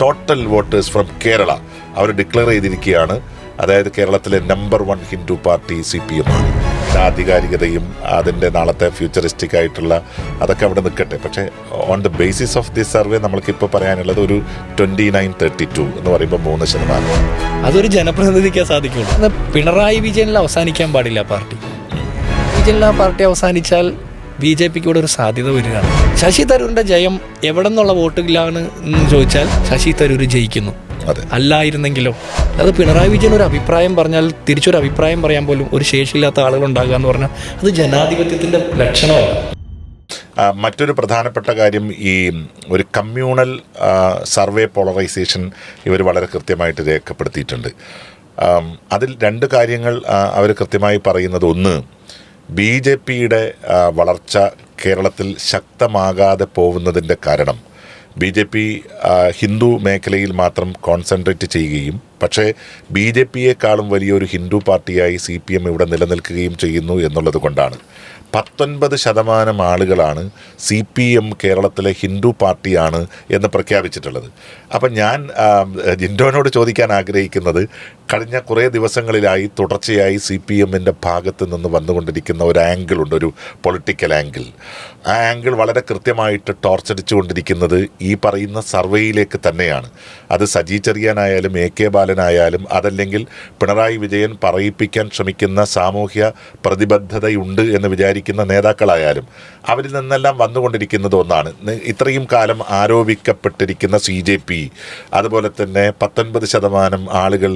Total voters from Kerala അവർ declare ചെയ്തിരിക്കുകയാണ്. അതായത് കേരളത്തിലെ നമ്പർ 1 ഹിന്ദു പാർട്ടി CPM ആണ്. ആധികാരികതയും അതിൻ്റെ നാളത്തെ ഫ്യൂച്ചറിസ്റ്റിക് ആയിട്ടുള്ള അതൊക്കെ അവിടെ നിൽക്കട്ടെ. പക്ഷേ on the basis of this survey നമ്മൾക്കിപ്പോൾ പറയാനുള്ളത് ഒരു 29-32 എന്ന് പറയുമ്പോൾ 3%. അതൊരു ജനപ്രതിനിധിക്കാൻ സാധിക്കുള്ളൂ. അത് പിണറായി വിജയനിൽ അവസാനിക്കാൻ പാടില്ല പാർട്ടി. വിജയനിൽ ആ പാർട്ടി അവസാനിച്ചാൽ BJPക്ക് ഇവിടെ ഒരു സാധ്യത വരികയാണ്. ശശി തരൂരിൻ്റെ ജയം എവിടെ നിന്നുള്ള വോട്ടിലാണ് എന്ന് ചോദിച്ചാൽ ശശി തരൂർ ജയിക്കുന്നു. അല്ലായിരുന്നെങ്കിലോ? അത് പിണറായി വിജയൻ ഒരു അഭിപ്രായം പറഞ്ഞാൽ തിരിച്ചൊരു അഭിപ്രായം പറയാൻ പോലും ഒരു ശേഷിയില്ലാത്ത ആളുകൾ ഉണ്ടാകുക എന്ന് പറഞ്ഞാൽ അത് ജനാധിപത്യത്തിൻ്റെ ലക്ഷണമാണ്. മറ്റൊരു പ്രധാനപ്പെട്ട കാര്യം, ഈ ഒരു കമ്മ്യൂണൽ സർവേ പോളറൈസേഷൻ ഇവർ വളരെ കൃത്യമായിട്ട് രേഖപ്പെടുത്തിയിട്ടുണ്ട്. അതിൽ 2 കാര്യങ്ങൾ അവർ കൃത്യമായി പറയുന്നത്. ഒന്ന്, BJPയുടെ വളർച്ച കേരളത്തിൽ ശക്തമാകാതെ പോകുന്നതിൻ്റെ കാരണം BJP ഹിന്ദു മേഖലയിൽ മാത്രം കോൺസെൻട്രേറ്റ് ചെയ്യുകയും പക്ഷേ BJPയെക്കാളും വലിയൊരു ഹിന്ദു പാർട്ടിയായി CPM ഇവിടെ നിലനിൽക്കുകയും ചെയ്യുന്നു എന്നുള്ളത് കൊണ്ടാണ്. 19% ആളുകളാണ് CPM കേരളത്തിലെ ഹിന്ദു പാർട്ടിയാണ് എന്ന് പ്രഖ്യാപിച്ചിട്ടുള്ളത്. അപ്പം ഞാൻ ജിൻഡോനോട് ചോദിക്കാൻ ആഗ്രഹിക്കുന്നത്, കഴിഞ്ഞ കുറേ ദിവസങ്ങളിലായി തുടർച്ചയായി CPMൻ്റെ ഭാഗത്ത് നിന്ന് വന്നുകൊണ്ടിരിക്കുന്ന ഒരു ആംഗിളുണ്ട്, ഒരു പൊളിറ്റിക്കൽ ആംഗിൾ. ആ ആംഗിൾ വളരെ കൃത്യമായിട്ട് ടോർച്ചടിച്ചുകൊണ്ടിരിക്കുന്നത് ഈ പറയുന്ന സർവേയിലേക്ക് തന്നെയാണ്. അത് സജി ചെറിയാനായാലും AK ബാലനായാലും അതല്ലെങ്കിൽ പിണറായി വിജയൻ പറയിപ്പിക്കാൻ ശ്രമിക്കുന്ന സാമൂഹ്യ പ്രതിബദ്ധതയുണ്ട് എന്ന് വിചാരിക്കുന്ന നേതാക്കളായാലും അവരിൽ നിന്നെല്ലാം വന്നുകൊണ്ടിരിക്കുന്നത് ഒന്നാണ്. ഇത്രയും കാലം ആരോപിക്കപ്പെട്ടിരിക്കുന്ന CJP, അതുപോലെ തന്നെ 19% ആളുകൾ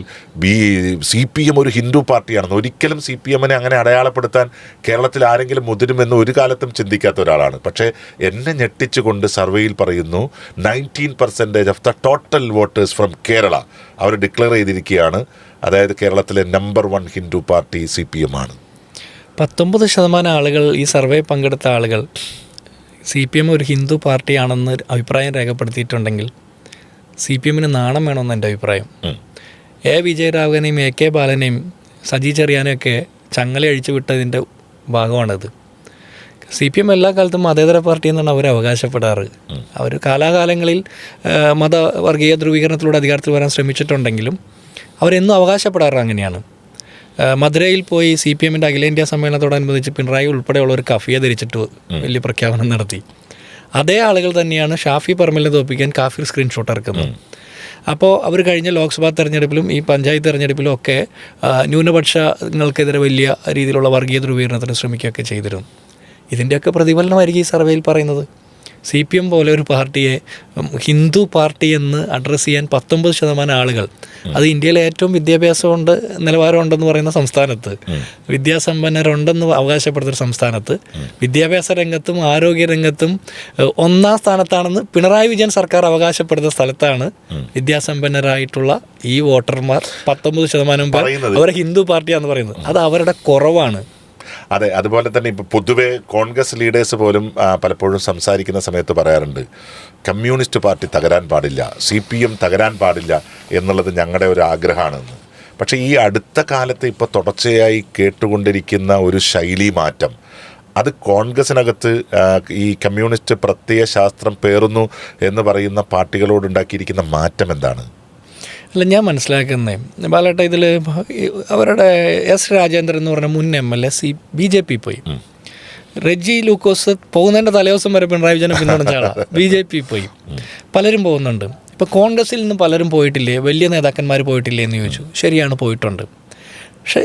CPM ഒരു ഹിന്ദു പാർട്ടിയാണെന്ന്. ഒരിക്കലും CPMനെ അങ്ങനെ അടയാളപ്പെടുത്താൻ കേരളത്തിൽ ആരെങ്കിലും മുതിരുമെന്ന് ഒരു കാലത്തും ചിന്തിക്കാത്ത ഒരാളാണ്. പക്ഷേ എന്നെ ഞെട്ടിച്ചുകൊണ്ട് സർവേയിൽ പറയുന്നു 19% of the total voters from Kerala അവർ ഡിക്ലെയർ ചെയ്തിരിക്കുകയാണ്. അതായത് കേരളത്തിലെ നമ്പർ 1 ഹിന്ദു പാർട്ടി CPM ആണ്. 19% ആളുകൾ, ഈ സർവേ പങ്കെടുത്ത ആളുകൾ CPM ഒരു ഹിന്ദു പാർട്ടിയാണെന്ന് അഭിപ്രായം രേഖപ്പെടുത്തിയിട്ടുണ്ടെങ്കിൽ CPMന് നാണം വേണമെന്ന് എൻ്റെ അഭിപ്രായം. വിജയരാഘവനെയും AK ബാലനെയും സജി ചെറിയാനെയൊക്കെ ചങ്ങല അഴിച്ചു വിട്ടതിൻ്റെ ഭാഗമാണിത്. CPM എല്ലാ കാലത്തും മതേതര പാർട്ടി എന്നാണ് അവർ അവകാശപ്പെടാറ്. അവർ കാലാകാലങ്ങളിൽ മതവർഗീയ ധ്രുവീകരണത്തിലൂടെ അധികാരത്തിൽ വരാൻ ശ്രമിച്ചിട്ടുണ്ടെങ്കിലും അവരെന്നും അവകാശപ്പെടാറ് അങ്ങനെയാണ്. മധുരയിൽ പോയി CPMൻ്റെ അഖിലേന്ത്യാ സമ്മേളനത്തോടനുബന്ധിച്ച് പിണറായി ഉൾപ്പെടെയുള്ള ഒരു കഫിയ ധരിച്ചിട്ട് വലിയ പ്രഖ്യാപനം നടത്തി. അതേ ആളുകൾ തന്നെയാണ് ഷാഫി പറമ്പിലിനെ തോൽപ്പിക്കാൻ കാഫിർ സ്ക്രീൻഷോട്ട് ഇറക്കുന്നത്. അപ്പോൾ അവർ കഴിഞ്ഞ ലോക്സഭാ തെരഞ്ഞെടുപ്പിലും ഈ പഞ്ചായത്ത് തെരഞ്ഞെടുപ്പിലും ഒക്കെ ന്യൂനപക്ഷങ്ങൾക്കെതിരെ വലിയ രീതിയിലുള്ള വർഗീയ ധ്രുവീകരണത്തിന് ശ്രമിക്കുകയൊക്കെ ചെയ്തിരുന്നു. ഇതിൻ്റെയൊക്കെ പ്രതിഫലനമായിരിക്കും ഈ സർവേയിൽ പറയുന്നത്. CPM പോലെ ഒരു പാർട്ടിയെ ഹിന്ദു പാർട്ടി എന്ന് അഡ്രസ്സ് ചെയ്യാൻ 19% ആളുകൾ, അത് ഇന്ത്യയിലെ ഏറ്റവും വിദ്യാഭ്യാസമുണ്ട്, നിലവാരമുണ്ടെന്ന് പറയുന്ന സംസ്ഥാനത്ത്, വിദ്യാസമ്പന്നരുണ്ടെന്ന് അവകാശപ്പെടുന്ന സംസ്ഥാനത്ത്, വിദ്യാഭ്യാസ രംഗത്തും ആരോഗ്യ രംഗത്തും 1ാം സ്ഥാനത്താണെന്ന് പിണറായി വിജയൻ സർക്കാർ അവകാശപ്പെടുന്ന സ്ഥലത്താണ് വിദ്യാസമ്പന്നരായിട്ടുള്ള ഈ വോട്ടർമാർ 19% അവരെ ഹിന്ദു പാർട്ടിയാണെന്ന് പറയുന്നത്. അത് അവരുടെ കുറവാണ്. അതെ, അതുപോലെ തന്നെ ഇപ്പോൾ പൊതുവെ കോൺഗ്രസ് ലീഡേഴ്സ് പോലും പലപ്പോഴും സംസാരിക്കുന്ന സമയത്ത് പറയാറുണ്ട്, കമ്മ്യൂണിസ്റ്റ് പാർട്ടി തകരാൻ പാടില്ല, CPM തകരാൻ പാടില്ല എന്നുള്ളത് ഞങ്ങളുടെ ഒരു ആഗ്രഹമാണെന്ന്. പക്ഷേ ഈ അടുത്ത കാലത്ത് ഇപ്പോൾ തുടർച്ചയായി കേട്ടുകൊണ്ടിരിക്കുന്ന ഒരു ശൈലി മാറ്റം, അത് കോൺഗ്രസിനകത്ത് ഈ കമ്മ്യൂണിസ്റ്റ് പ്രത്യയശാസ്ത്രം പേറുന്നു എന്ന് പറയുന്ന പാർട്ടികളോടുണ്ടാക്കിയിരിക്കുന്ന മാറ്റം എന്താണ്? അല്ല, ഞാൻ മനസ്സിലാക്കുന്നത് ബാലേട്ട, ഇതിൽ അവരുടെ S രാജേന്ദ്രൻ എന്ന് പറഞ്ഞ മുൻ MLA BJP പോയി. റെജി ലൂക്കോസ് പോകുന്നതിൻ്റെ തലേദിവസം വരെ പിണറായി വിജയനെ പിന്തുണച്ച ആളാണ്. BJP പോയി. പലരും പോകുന്നുണ്ട്. ഇപ്പോൾ കോൺഗ്രസിൽ നിന്ന് പലരും പോയിട്ടില്ലേ, വലിയ നേതാക്കന്മാർ പോയിട്ടില്ലേ എന്ന് ചോദിച്ചു. ശരിയാണ്, പോയിട്ടുണ്ട്. പക്ഷേ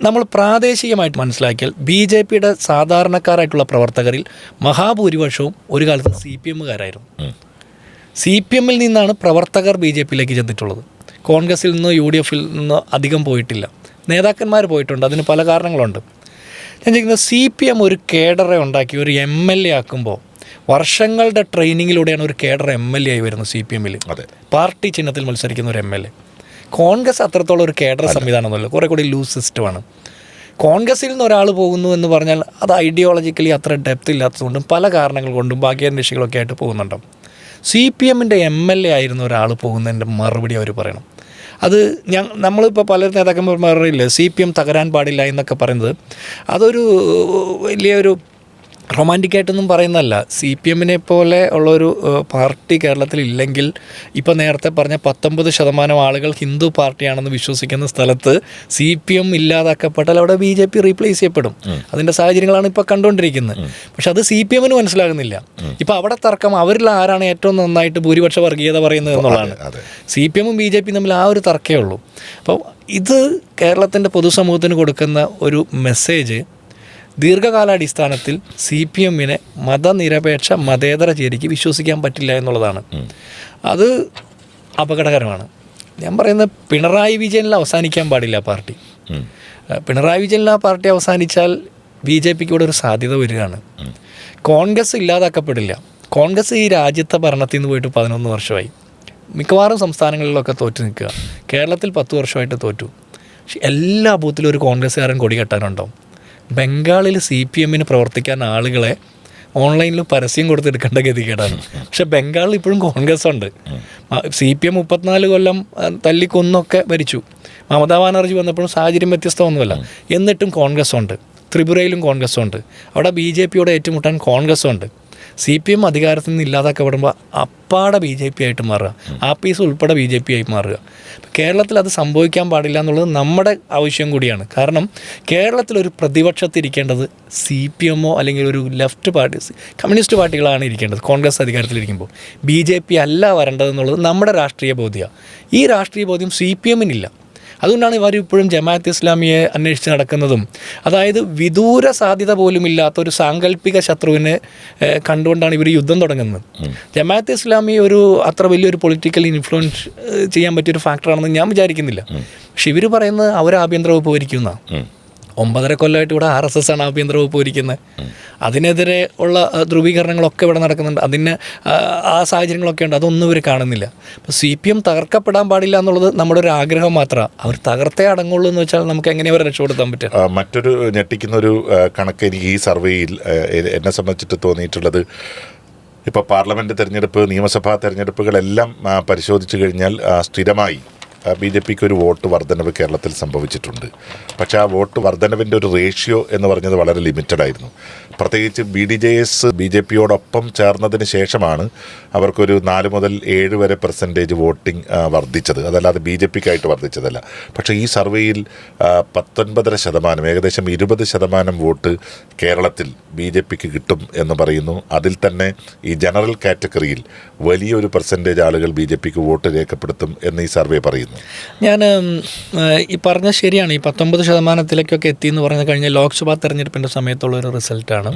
നമ്മൾ പ്രാദേശികമായിട്ട് മനസ്സിലാക്കിയാൽ BJPയുടെ സാധാരണക്കാരായിട്ടുള്ള പ്രവർത്തകരിൽ മഹാഭൂരിപക്ഷവും ഒരു കാലത്ത് CPMകാരായിരുന്നു. CPMൽ നിന്നാണ് പ്രവർത്തകർ BJPയിലേക്ക് ചെന്നിട്ടുള്ളത്. കോൺഗ്രസിൽ നിന്നോ UDFൽ നിന്നോ അധികം പോയിട്ടില്ല. നേതാക്കന്മാർ പോയിട്ടുണ്ട്. അതിന് പല കാരണങ്ങളുണ്ട്. ഞാൻ ചോദിക്കുന്നത്, CPM ഒരു കേഡറെ ഉണ്ടാക്കി ഒരു MLA ആക്കുമ്പോൾ വർഷങ്ങളുടെ ട്രെയിനിങ്ങിലൂടെയാണ് ഒരു കേഡർ MLA ആയി വരുന്നത്. CPMൽ പാർട്ടി ചിഹ്നത്തിൽ മത്സരിക്കുന്ന ഒരു MLA. കോൺഗ്രസ് അത്രത്തോളം ഒരു കേഡർ സംവിധാനമൊന്നുമില്ല, കുറേ കൂടി ലൂസ് സിസ്റ്റമാണ്. കോൺഗ്രസിൽ നിന്ന് ഒരാൾ പോകുന്നു എന്ന് പറഞ്ഞാൽ അത് ഐഡിയോളജിക്കലി അത്ര ഡെപ്ത് ഇല്ലാത്തതുകൊണ്ടും പല കാരണങ്ങൾ കൊണ്ടും ഭാഗ്യാന്വേഷികളൊക്കെ ആയിട്ട് പോകുന്നുണ്ടാവും. CPMൻ്റെ MLA ആയിരുന്ന ഒരാൾ പോകുന്നതിൻ്റെ മറുപടി അവർ പറയണം. അത് നമ്മളിപ്പോൾ പല നേതാക്കന്മാർ പറയില്ലേ CPM തകരാൻ പാടില്ല എന്നൊക്കെ പറയുന്നത്, അതൊരു വലിയൊരു റൊമാൻറ്റിക്കായിട്ടൊന്നും പറയുന്നതല്ല. CPM-നെ പോലെ ഉള്ളൊരു പാർട്ടി കേരളത്തിൽ ഇല്ലെങ്കിൽ ഇപ്പോൾ നേരത്തെ പറഞ്ഞ 19% ആളുകൾ ഹിന്ദു പാർട്ടിയാണെന്ന് വിശ്വസിക്കുന്ന സ്ഥലത്ത് CPM ഇല്ലാതാക്കപ്പെട്ടാൽ അവിടെ BJP റീപ്ലേസ് ചെയ്യപ്പെടും. അതിൻ്റെ സാഹചര്യങ്ങളാണ് ഇപ്പോൾ കണ്ടുകൊണ്ടിരിക്കുന്നത്. പക്ഷെ അത് CPM-ന് മനസ്സിലാകുന്നില്ല. ഇപ്പോൾ അവിടെ തർക്കം അവരിൽ ആരാണ് ഏറ്റവും നന്നായിട്ട് ഭൂരിപക്ഷ വർഗീയത പറയുന്നത് എന്നുള്ളതാണ്. CPM-ഉം BJP-യും തമ്മിൽ ആ ഒരു തർക്കമേ ഉള്ളൂ. അപ്പോൾ ഇത് കേരളത്തിൻ്റെ പൊതുസമൂഹത്തിന് കൊടുക്കുന്ന ഒരു മെസ്സേജ് ദീർഘകാലാടിസ്ഥാനത്തിൽ CPM-നെ മതനിരപേക്ഷ മതേതര ചേരിക്ക് വിശ്വസിക്കാൻ പറ്റില്ല എന്നുള്ളതാണ്. അത് അപകടകരമാണ്. ഞാൻ പറയുന്നത് പിണറായി വിജയനിൽ അവസാനിക്കാൻ പാടില്ല പാർട്ടി. പിണറായി വിജയനിൽ ആ പാർട്ടി അവസാനിച്ചാൽ BJP-ക്ക് ഇവിടെ ഒരു സാധ്യത വരികയാണ്. കോൺഗ്രസ് ഇല്ലാതാക്കപ്പെടില്ല. കോൺഗ്രസ് ഈ രാജ്യത്തെ ഭരണത്തിൽ നിന്ന് പോയിട്ട് 11 വർഷമായി. മിക്കവാറും സംസ്ഥാനങ്ങളിലൊക്കെ തോറ്റു നിൽക്കുക. കേരളത്തിൽ 10 വർഷമായിട്ട് തോറ്റു. പക്ഷെ എല്ലാ ബൂത്തിലും ഒരു കോൺഗ്രസ്സുകാരൻ കൊടി കെട്ടാനുണ്ടാവും. ബംഗാളിൽ CPM-ന് പ്രവർത്തിക്കാൻ ആളുകളെ ഓൺലൈനിൽ പരസ്യം കൊടുത്തെടുക്കേണ്ട ഗതികേടാണ്. പക്ഷെ ബംഗാളിൽ ഇപ്പോഴും കോൺഗ്രസ് ഉണ്ട്. CPM 34 കൊല്ലം തല്ലിക്കൊന്നൊക്കെ ഭരിച്ചു. മമതാ ബാനർജി വന്നപ്പോഴും സാഹചര്യം വ്യത്യസ്തമൊന്നുമല്ല. എന്നിട്ടും കോൺഗ്രസ് ഉണ്ട്. ത്രിപുരയിലും കോൺഗ്രസ് ഉണ്ട്. അവിടെ BJP-യോട് ഏറ്റുമുട്ടാൻ കോൺഗ്രസ് ഉണ്ട്. CPM അധികാരത്തിൽ നിന്ന് ഇല്ലാതാക്കപ്പെടുമ്പോൾ അപ്പാടെ BJP ആയിട്ട് മാറുക. ആപ്പീസ് ഉൾപ്പെടെ BJP ആയി മാറുക. കേരളത്തിൽ അത് സംഭവിക്കാൻ പാടില്ല എന്നുള്ളത് നമ്മുടെ ആവശ്യം കൂടിയാണ്. കാരണം കേരളത്തിലൊരു പ്രതിപക്ഷത്തിരിക്കേണ്ടത് CPM-ഓ അല്ലെങ്കിൽ ഒരു ലെഫ്റ്റ് പാർട്ടി കമ്മ്യൂണിസ്റ്റ് പാർട്ടികളാണ് ഇരിക്കേണ്ടത്. കോൺഗ്രസ് അധികാരത്തിലിരിക്കുമ്പോൾ BJP അല്ല വരേണ്ടതെന്നുള്ളത് നമ്മുടെ രാഷ്ട്രീയ ബോധ്യമാണ്. ഈ രാഷ്ട്രീയ ബോധ്യം CPM-നില്ല. അതുകൊണ്ടാണ് ഇവർ ഇപ്പോഴും ജമാഅത്ത് ഇസ്ലാമിയെ അന്വേഷിച്ച് നടക്കുന്നതും. അതായത് വിദൂര സാധ്യത പോലും ഇല്ലാത്ത ഒരു സാങ്കല്പിക ശത്രുവിനെ കണ്ടുകൊണ്ടാണ് ഇവർ യുദ്ധം തുടങ്ങുന്നത്. ജമാഅത്ത് ഇസ്ലാമി ഒരു അത്ര വലിയൊരു പൊളിറ്റിക്കൽ ഇൻഫ്ലുവൻസ് ചെയ്യാൻ പറ്റിയൊരു ഫാക്ടറാണെന്ന് ഞാൻ വിചാരിക്കുന്നില്ല. പക്ഷെ ഇവർ പറയുന്നത് അവർ ആഭ്യന്തര വകുപ്പ് ഭരിക്കുന്ന 9.5 കൊല്ലമായിട്ട് ഇവിടെ RSS ആണ് ആഭ്യന്തര വകുപ്പ് ഭരിക്കുന്നത്. അതിനെതിരെ ഉള്ള ധ്രുവീകരണങ്ങളൊക്കെ ഇവിടെ നടക്കുന്നുണ്ട്. അതിന് ആ സാഹചര്യങ്ങളൊക്കെ ഉണ്ട്. അതൊന്നും ഇവർ കാണുന്നില്ല. അപ്പോൾ CPM തകർക്കപ്പെടാൻ പാടില്ല എന്നുള്ളത് നമ്മുടെ ഒരു ആഗ്രഹം മാത്രമാണ്. അവർ തകർത്തേ അടങ്ങുള്ളൂ എന്ന് വെച്ചാൽ നമുക്ക് എങ്ങനെ അവരെ രക്ഷപ്പെടുത്താൻ പറ്റും? മറ്റൊരു ഞെട്ടിക്കുന്നൊരു കണക്ക് എനിക്ക് ഈ സർവേയിൽ എന്നെ സംബന്ധിച്ചിട്ട് തോന്നിയിട്ടുള്ളത്, ഇപ്പോൾ പാർലമെൻറ്റ് തെരഞ്ഞെടുപ്പ്, നിയമസഭാ തെരഞ്ഞെടുപ്പുകളെല്ലാം പരിശോധിച്ച് കഴിഞ്ഞാൽ സ്ഥിരമായി BJP-ക്ക് ഒരു വോട്ട് വർധനവ് കേരളത്തിൽ സംഭവിച്ചിട്ടുണ്ട്. പക്ഷേ ആ വോട്ട് വർധനവിൻ്റെ ഒരു റേഷ്യോ എന്ന് പറഞ്ഞത് വളരെ ലിമിറ്റഡ് ആയിരുന്നു. പ്രത്യേകിച്ച് BDJS BJP-യോടൊപ്പം ചേർന്നതിന് ശേഷമാണ് അവർക്കൊരു 4 മുതൽ 7 വരെ % വോട്ടിംഗ് വർദ്ധിച്ചത്. അതല്ലാതെ BJP-ക്കായിട്ട് വർദ്ധിച്ചതല്ല. പക്ഷേ ഈ സർവേയിൽ 19.5%, ഏകദേശം 20% വോട്ട് കേരളത്തിൽ BJP-ക്ക് കിട്ടും എന്ന് പറയുന്നു. അതിൽ തന്നെ ഈ ജനറൽ കാറ്റഗറിയിൽ വലിയൊരു % ആളുകൾ BJP-ക്ക് വോട്ട് രേഖപ്പെടുത്തും എന്ന് ഈ സർവേ പറയുന്നു. ഞാൻ ഈ പറഞ്ഞ ശരിയാണ്. ഈ 19%-ലേക്കൊക്കെ എത്തിയെന്ന് പറഞ്ഞു കഴിഞ്ഞാൽ ലോക്സഭാ തെരഞ്ഞെടുപ്പിൻ്റെ സമയത്തുള്ളൊരു റിസൾട്ടാണ്.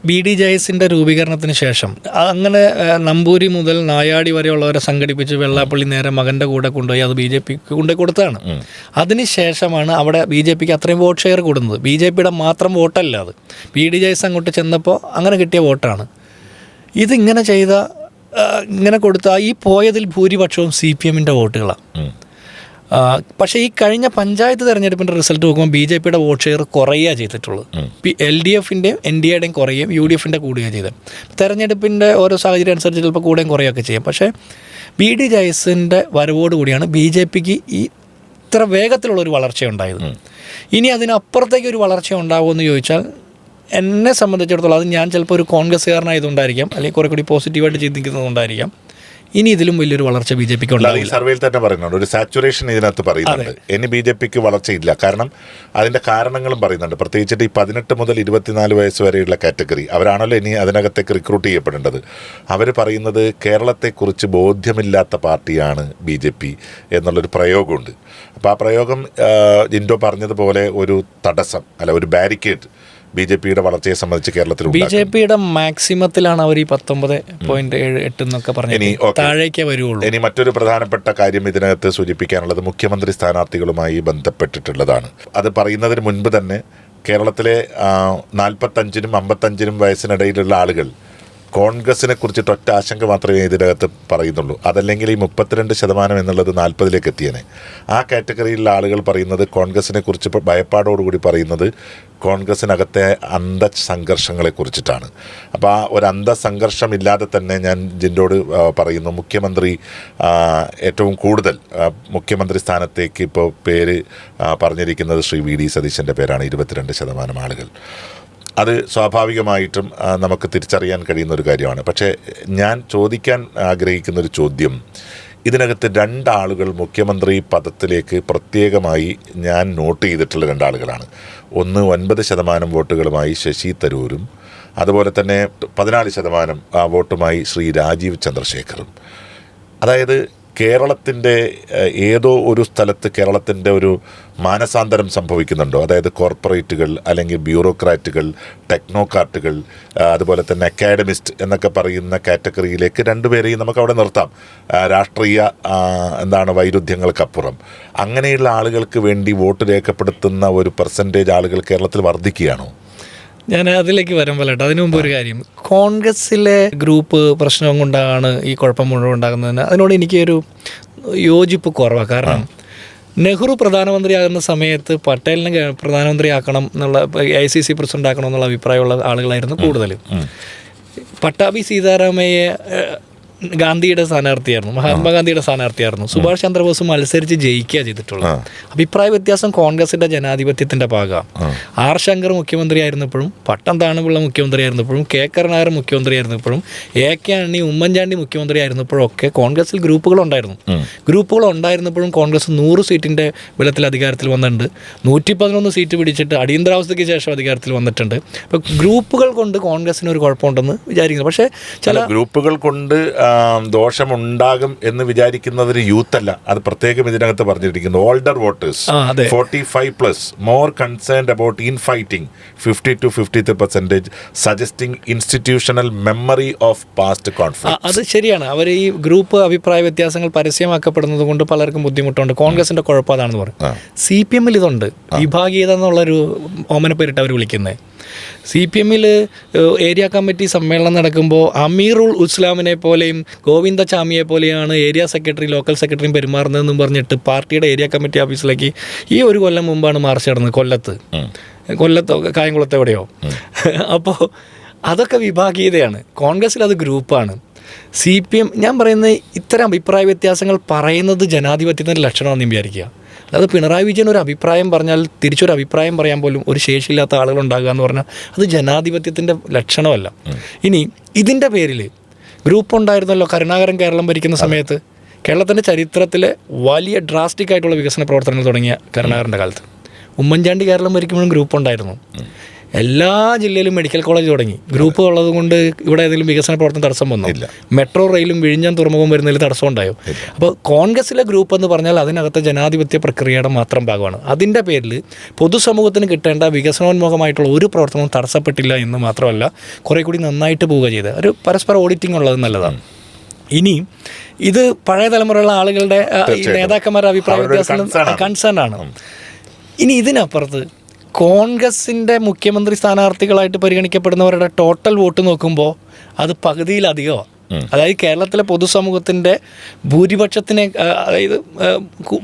BDJS-ൻ്റെ രൂപീകരണത്തിന് ശേഷം അങ്ങനെ നമ്പൂരി മുതൽ നായാടി വരെയുള്ളവരെ സംഘടിപ്പിച്ച് വെള്ളാപ്പള്ളി നേരെ മകൻ്റെ കൂടെ കൊണ്ടുപോയി അത് BJP-ക്ക് കൊണ്ടുപോയി കൊടുത്തതാണ്. അതിനുശേഷമാണ് അവിടെ BJP-ക്ക് അത്രയും വോട്ട് ഷെയർ കൂടുന്നത്. BJP-യുടെ മാത്രം വോട്ടല്ല അത്. BDJS അങ്ങോട്ട് ചെന്നപ്പോൾ അങ്ങനെ കിട്ടിയ വോട്ടാണ്. ഇതിങ്ങനെ ചെയ്ത ഇങ്ങനെ കൊടുത്ത ഈ പോയതിൽ ഭൂരിപക്ഷവും CPM-ൻ്റെ വോട്ടുകളാണ്. പക്ഷേ ഈ കഴിഞ്ഞ പഞ്ചായത്ത് തെരഞ്ഞെടുപ്പിൻ്റെ റിസൾട്ട് നോക്കുമ്പോൾ BJP-യുടെ വോട്ട് ഷെയർ കുറയുക ചെയ്തിട്ടുള്ളത്. LDF-ൻ്റെയും NDA-യുടെയും കുറയും, UDF-ൻ്റെ കൂടുകയാണ് ചെയ്തത്. തെരഞ്ഞെടുപ്പിൻ്റെ ഓരോ സാഹചര്യം അനുസരിച്ച് ചിലപ്പോൾ കൂടുകയും കുറയുകയൊക്കെ ചെയ്യും. പക്ഷേ BDJS-ൻ്റെ വരവോട് കൂടിയാണ് BJP-ക്ക് ഈ ഇത്ര വേഗത്തിലുള്ളൊരു വളർച്ചയുണ്ടായത്. ഇനി അതിനപ്പുറത്തേക്ക് ഒരു വളർച്ച ഉണ്ടാകുമെന്ന് ചോദിച്ചാൽ എന്നെ സംബന്ധിച്ചിടത്തോളം അത് ഞാൻ ചിലപ്പോൾ ഒരു കോൺഗ്രസ്സുകാരനായതുകൊണ്ടായിരിക്കാം, അല്ലെങ്കിൽ കുറേ കൂടി പോസിറ്റീവായിട്ട് ചിന്തിക്കുന്നതുകൊണ്ടായിരിക്കാം, ഇനി ഇതിലും വലിയൊരു വളർച്ച BJP-ക്ക് ഉണ്ടാവില്ല. ഈ സർവേയിൽ തന്നെ പറയുന്നുണ്ട്, ഒരു സാച്ചുറേഷൻ ഇതിനകത്ത് പറയുന്നുണ്ട്. ഇനി BJP-ക്ക് വളർച്ചയില്ല. കാരണം അതിൻ്റെ കാരണങ്ങളും പറയുന്നുണ്ട്. പ്രത്യേകിച്ചിട്ട് ഈ 18 മുതൽ 24 വയസ്സ് വരെയുള്ള കാറ്റഗറി, അവരാണല്ലോ ഇനി അതിനകത്തേക്ക് റിക്രൂട്ട് ചെയ്യപ്പെടേണ്ടത്. അവർ പറയുന്നത് കേരളത്തെക്കുറിച്ച് ബോധ്യമില്ലാത്ത പാർട്ടിയാണ് BJP എന്നുള്ളൊരു പ്രയോഗമുണ്ട്. അപ്പോൾ ആ പ്രയോഗം ജിൻഡോ പറഞ്ഞതുപോലെ ഒരു തടസ്സം അല്ല, ഒരു ബാരിക്കേഡ് BJP-യുടെ വളർച്ചയെ സംബന്ധിച്ച് കേരളത്തിൽ BJP-യുടെ മാക്സിമത്തിലാണ് അവർ ഈ 19.78 എന്നൊക്കെ പറഞ്ഞത്. താഴേക്കേ വരുള്ളൂ. ഇനി മറ്റൊരു പ്രധാനപ്പെട്ട കാര്യം ഇതിനകത്ത് സൂചിപ്പിക്കാനുള്ളത് മുഖ്യമന്ത്രി സ്ഥാനാർത്ഥികളുമായി ബന്ധപ്പെട്ടിട്ടുള്ളതാണ്. അത് പറയുന്നതിന് മുൻപ് തന്നെ കേരളത്തിലെ 45-നും 55-നും വയസ്സിനിടയിലുള്ള ആളുകൾ കോൺഗ്രസിനെ കുറിച്ചിട്ട് ഒറ്റ ആശങ്ക മാത്രമേ ഇതിനകത്ത് പറയുന്നുള്ളൂ. അതല്ലെങ്കിൽ ഈ 32% എന്നുള്ളത് 40-ലേക്ക് എത്തിയേനെ. ആ കാറ്റഗറിയിലുള്ള ആളുകൾ പറയുന്നത് കോൺഗ്രസിനെ കുറിച്ച് ഭയപ്പാടോടുകൂടി പറയുന്നത് കോൺഗ്രസിനകത്തെ അന്തസംഘർഷങ്ങളെ കുറിച്ചിട്ടാണ്. അപ്പോൾ ആ ഒരു അന്തസംഘർഷം ഇല്ലാതെ തന്നെ ഞാൻ ജിൻഡോട് പറയുന്നു, മുഖ്യമന്ത്രി ഏറ്റവും കൂടുതൽ മുഖ്യമന്ത്രി സ്ഥാനത്തേക്ക് ഇപ്പോൾ പേര് പറഞ്ഞിരിക്കുന്നത് ശ്രീ VD സതീശൻ്റെ പേരാണ്. 22% ആളുകൾ. അത് സ്വാഭാവികമായിട്ടും നമുക്ക് തിരിച്ചറിയാൻ കഴിയുന്ന ഒരു കാര്യമാണ്. പക്ഷേ ഞാൻ ചോദിക്കാൻ ആഗ്രഹിക്കുന്ന ഒരു ചോദ്യം, ഇതിനകത്ത് രണ്ടാളുകൾ മുഖ്യമന്ത്രി പദത്തിലേക്ക് പ്രത്യേകമായി ഞാൻ നോട്ട് ചെയ്തിട്ടുള്ള രണ്ടാളുകളാണ്. ഒന്ന് 9% വോട്ടുകളുമായി ശശി തരൂരും, അതുപോലെ തന്നെ 14% വോട്ടുമായി ശ്രീ രാജീവ് ചന്ദ്രശേഖറും. അതായത് കേരളത്തിൻ്റെ ഏതോ ഒരു സ്ഥലത്ത് കേരളത്തിൻ്റെ ഒരു മാനസാന്തരം സംഭവിക്കുന്നുണ്ടോ? അതായത് കോർപ്പറേറ്റുകൾ അല്ലെങ്കിൽ ബ്യൂറോക്രാറ്റുകൾ, ടെക്നോക്രാറ്റുകൾ, അതുപോലെ തന്നെ അക്കാഡമിസ്റ്റ് എന്നൊക്കെ പറയുന്ന കാറ്റഗറിയിലേക്ക് രണ്ടുപേരെയും നമുക്ക് അവിടെ നിർത്താം. രാഷ്ട്രീയ വൈരുദ്ധ്യങ്ങൾക്കപ്പുറം അങ്ങനെയുള്ള ആളുകൾക്ക് വേണ്ടി വോട്ട് രേഖപ്പെടുത്തുന്ന ഒരു പെർസെൻറ്റേജ് ആളുകൾ കേരളത്തിൽ വർദ്ധിക്കുകയാണോ? ഞാൻ അതിലേക്ക് വരാൻ പറയട്ടെ. അതിനു മുമ്പ് ഒരു കാര്യം, കോൺഗ്രസ്സിലെ ഗ്രൂപ്പ് പ്രശ്നം കൊണ്ടാണ് ഈ കുഴപ്പം മുഴുവൻ ഉണ്ടാകുന്നതിന് അതിനോട് എനിക്കൊരു യോജിപ്പ് കുറവാണ്. കാരണം നെഹ്റു പ്രധാനമന്ത്രിയാകുന്ന സമയത്ത് പട്ടേലിനെ പ്രധാനമന്ത്രിയാക്കണം എന്നുള്ള, ICC പ്രസിഡന്റ് ആക്കണം എന്നുള്ള അഭിപ്രായമുള്ള ആളുകളായിരുന്നു കൂടുതൽ. പട്ടാഭി സീതാരാമയ്യ ഗാന്ധിയുടെ സ്ഥാനാർത്ഥിയായിരുന്നു, മഹാത്മാഗാന്ധിയുടെ സ്ഥാനാർത്ഥിയായിരുന്നു. സുഭാഷ് ചന്ദ്രബോസ് മത്സരിച്ച് ജയിക്കുക ചെയ്തിട്ടുള്ളത്. അഭിപ്രായ വ്യത്യാസം കോൺഗ്രസിന്റെ ജനാധിപത്യത്തിന്റെ ഭാഗമാണ്. ആർ ശങ്കർ മുഖ്യമന്ത്രിയായിരുന്നപ്പോഴും, പട്ടം താണുപിള്ള മുഖ്യമന്ത്രിയായിരുന്നപ്പോഴും, കെ കരുണാകരൻ മുഖ്യമന്ത്രിയായിരുന്നപ്പോഴും, AK ആന്റണി ഉമ്മൻചാണ്ടി മുഖ്യമന്ത്രിയായിരുന്നപ്പോഴും ഒക്കെ കോൺഗ്രസിൽ ഗ്രൂപ്പുകൾ ഉണ്ടായിരുന്നപ്പോഴും കോൺഗ്രസ് 100 സീറ്റിന്റെ ബലത്തിൽ അധികാരത്തിൽ വന്നിട്ടുണ്ട്. 111 സീറ്റ് പിടിച്ചിട്ട് അടിയന്തരാവസ്ഥയ്ക്ക് ശേഷം അധികാരത്തിൽ വന്നിട്ടുണ്ട്. അപ്പോൾ ഗ്രൂപ്പുകൾ കൊണ്ട് കോൺഗ്രസിന് ഒരു കുഴപ്പമുണ്ടെന്ന് വിചാരിക്കുന്നു. പക്ഷേ ചില ഗ്രൂപ്പുകൾ കൊണ്ട് ദോഷമുണ്ടാകും എന്ന് വിചാരിക്കുന്നവര് യൂത്ത് അല്ല. അത് പ്രത്യേകം ഇതിനകത്ത് പറഞ്ഞിരിക്കുന്നു. Older voters 45+ more concerned about infighting 50 to 53% suggesting institutional memory of past conflict. അത് ശരിയാണ്. അവർ ഈ ഗ്രൂപ്പ് അഭിപ്രായ വ്യത്യാസങ്ങൾ പരസ്യമാക്കപ്പെടുന്നത് കൊണ്ട് പലർക്കും ബുദ്ധിമുട്ടുണ്ട്. കോൺഗ്രസിന്റെ കുഴപ്പം അതാണെന്ന് പറയും. CPM ഇതുണ്ട്, വിഭാഗീയത എന്നുള്ളൊരു ഓമനപ്പേരിട്ട് അവർ വിളിക്കുന്നത്. CPM ഏരിയ കമ്മിറ്റി സമ്മേളനം നടക്കുമ്പോൾ അമീറുൽ ഇസ്ലാമിനെ പോലെയും ഗോവിന്ദചാമിയെ പോലെയാണ് ഏരിയ സെക്രട്ടറി ലോക്കൽ സെക്രട്ടറിയും പെരുമാറുന്നതെന്നും പറഞ്ഞിട്ട് പാർട്ടിയുടെ ഏരിയ കമ്മിറ്റി ഓഫീസിലേക്ക് ഈ ഒരു കൊല്ലം മുമ്പാണ് മാർച്ച് നടന്നത്. കൊല്ലത്തോ കായംകുളത്തോ എവിടെയോ. അപ്പോൾ അതൊക്കെ വിഭാഗീയതയാണ്. കോൺഗ്രസ്സിൽ അത് ഗ്രൂപ്പാണ്. CPM ഞാൻ പറയുന്നത് ഇത്തരം അഭിപ്രായ വ്യത്യാസങ്ങൾ പറയുന്നത് ജനാധിപത്യത്തിൻ്റെ ലക്ഷണമാണെന്ന് വിചാരിക്കുക. അതായത് പിണറായി വിജയൻ ഒരു അഭിപ്രായം പറഞ്ഞാൽ തിരിച്ചൊരു അഭിപ്രായം പറയാൻ പോലും ഒരു ശേഷിയില്ലാത്ത ആളുകളുണ്ടാകുക എന്ന് പറഞ്ഞാൽ അത് ജനാധിപത്യത്തിൻ്റെ ലക്ഷണമല്ല. ഇനി ഇതിൻ്റെ പേരിൽ ഗ്രൂപ്പ് ഉണ്ടായിരുന്നല്ലോ കരുണാകരൻ കേരളം ഭരിക്കുന്ന സമയത്ത്. കേരളത്തിൻ്റെ ചരിത്രത്തിലെ വലിയ ഡ്രാസ്റ്റിക് ആയിട്ടുള്ള വികസന പ്രവർത്തനങ്ങൾ തുടങ്ങിയ കരുണാകരൻ്റെ കാലത്ത്. ഉമ്മൻചാണ്ടി കേരളം ഭരിക്കുമ്പോഴും ഗ്രൂപ്പ് ഉണ്ടായിരുന്നു. എല്ലാ ജില്ലയിലും മെഡിക്കൽ കോളേജ് തുടങ്ങി. ഗ്രൂപ്പ് ഉള്ളത് കൊണ്ട് ഇവിടെ ഏതെങ്കിലും വികസന പ്രവർത്തനം തടസ്സം വന്നോ? മെട്രോ റെയിലും വിഴിഞ്ഞം തുറമുഖം വരുന്നതിൽ തടസ്സം ഉണ്ടായോ? അപ്പോൾ കോൺഗ്രസ്സിലെ ഗ്രൂപ്പ് എന്ന് പറഞ്ഞാൽ അതിനകത്ത് ജനാധിപത്യ പ്രക്രിയയുടെ മാത്രം ഭാഗമാണ്. അതിൻ്റെ പേരിൽ പൊതുസമൂഹത്തിന് കിട്ടേണ്ട വികസനോന്മുഖമായിട്ടുള്ള ഒരു പ്രവർത്തനവും തടസ്സപ്പെട്ടില്ല എന്ന് മാത്രമല്ല കുറേ കൂടി നന്നായിട്ട് പോവുക ചെയ്ത് ഒരു പരസ്പര ഓഡിറ്റിംഗ് ഉള്ളത് നല്ലതാണ്. ഇനി ഇത് പഴയ തലമുറയുള്ള ആളുകളുടെ നേതാക്കന്മാരുടെ അഭിപ്രായ വ്യത്യാസം കൺസേൺ ആണ്. ഇനി ഇതിനപ്പുറത്ത് കോൺഗ്രസിൻ്റെ മുഖ്യമന്ത്രി സ്ഥാനാർത്ഥികളായിട്ട് പരിഗണിക്കപ്പെടുന്നവരുടെ ടോട്ടൽ വോട്ട് നോക്കുമ്പോൾ അത് പകുതിയിലധികമാണ്. അതായത് കേരളത്തിലെ പൊതുസമൂഹത്തിൻ്റെ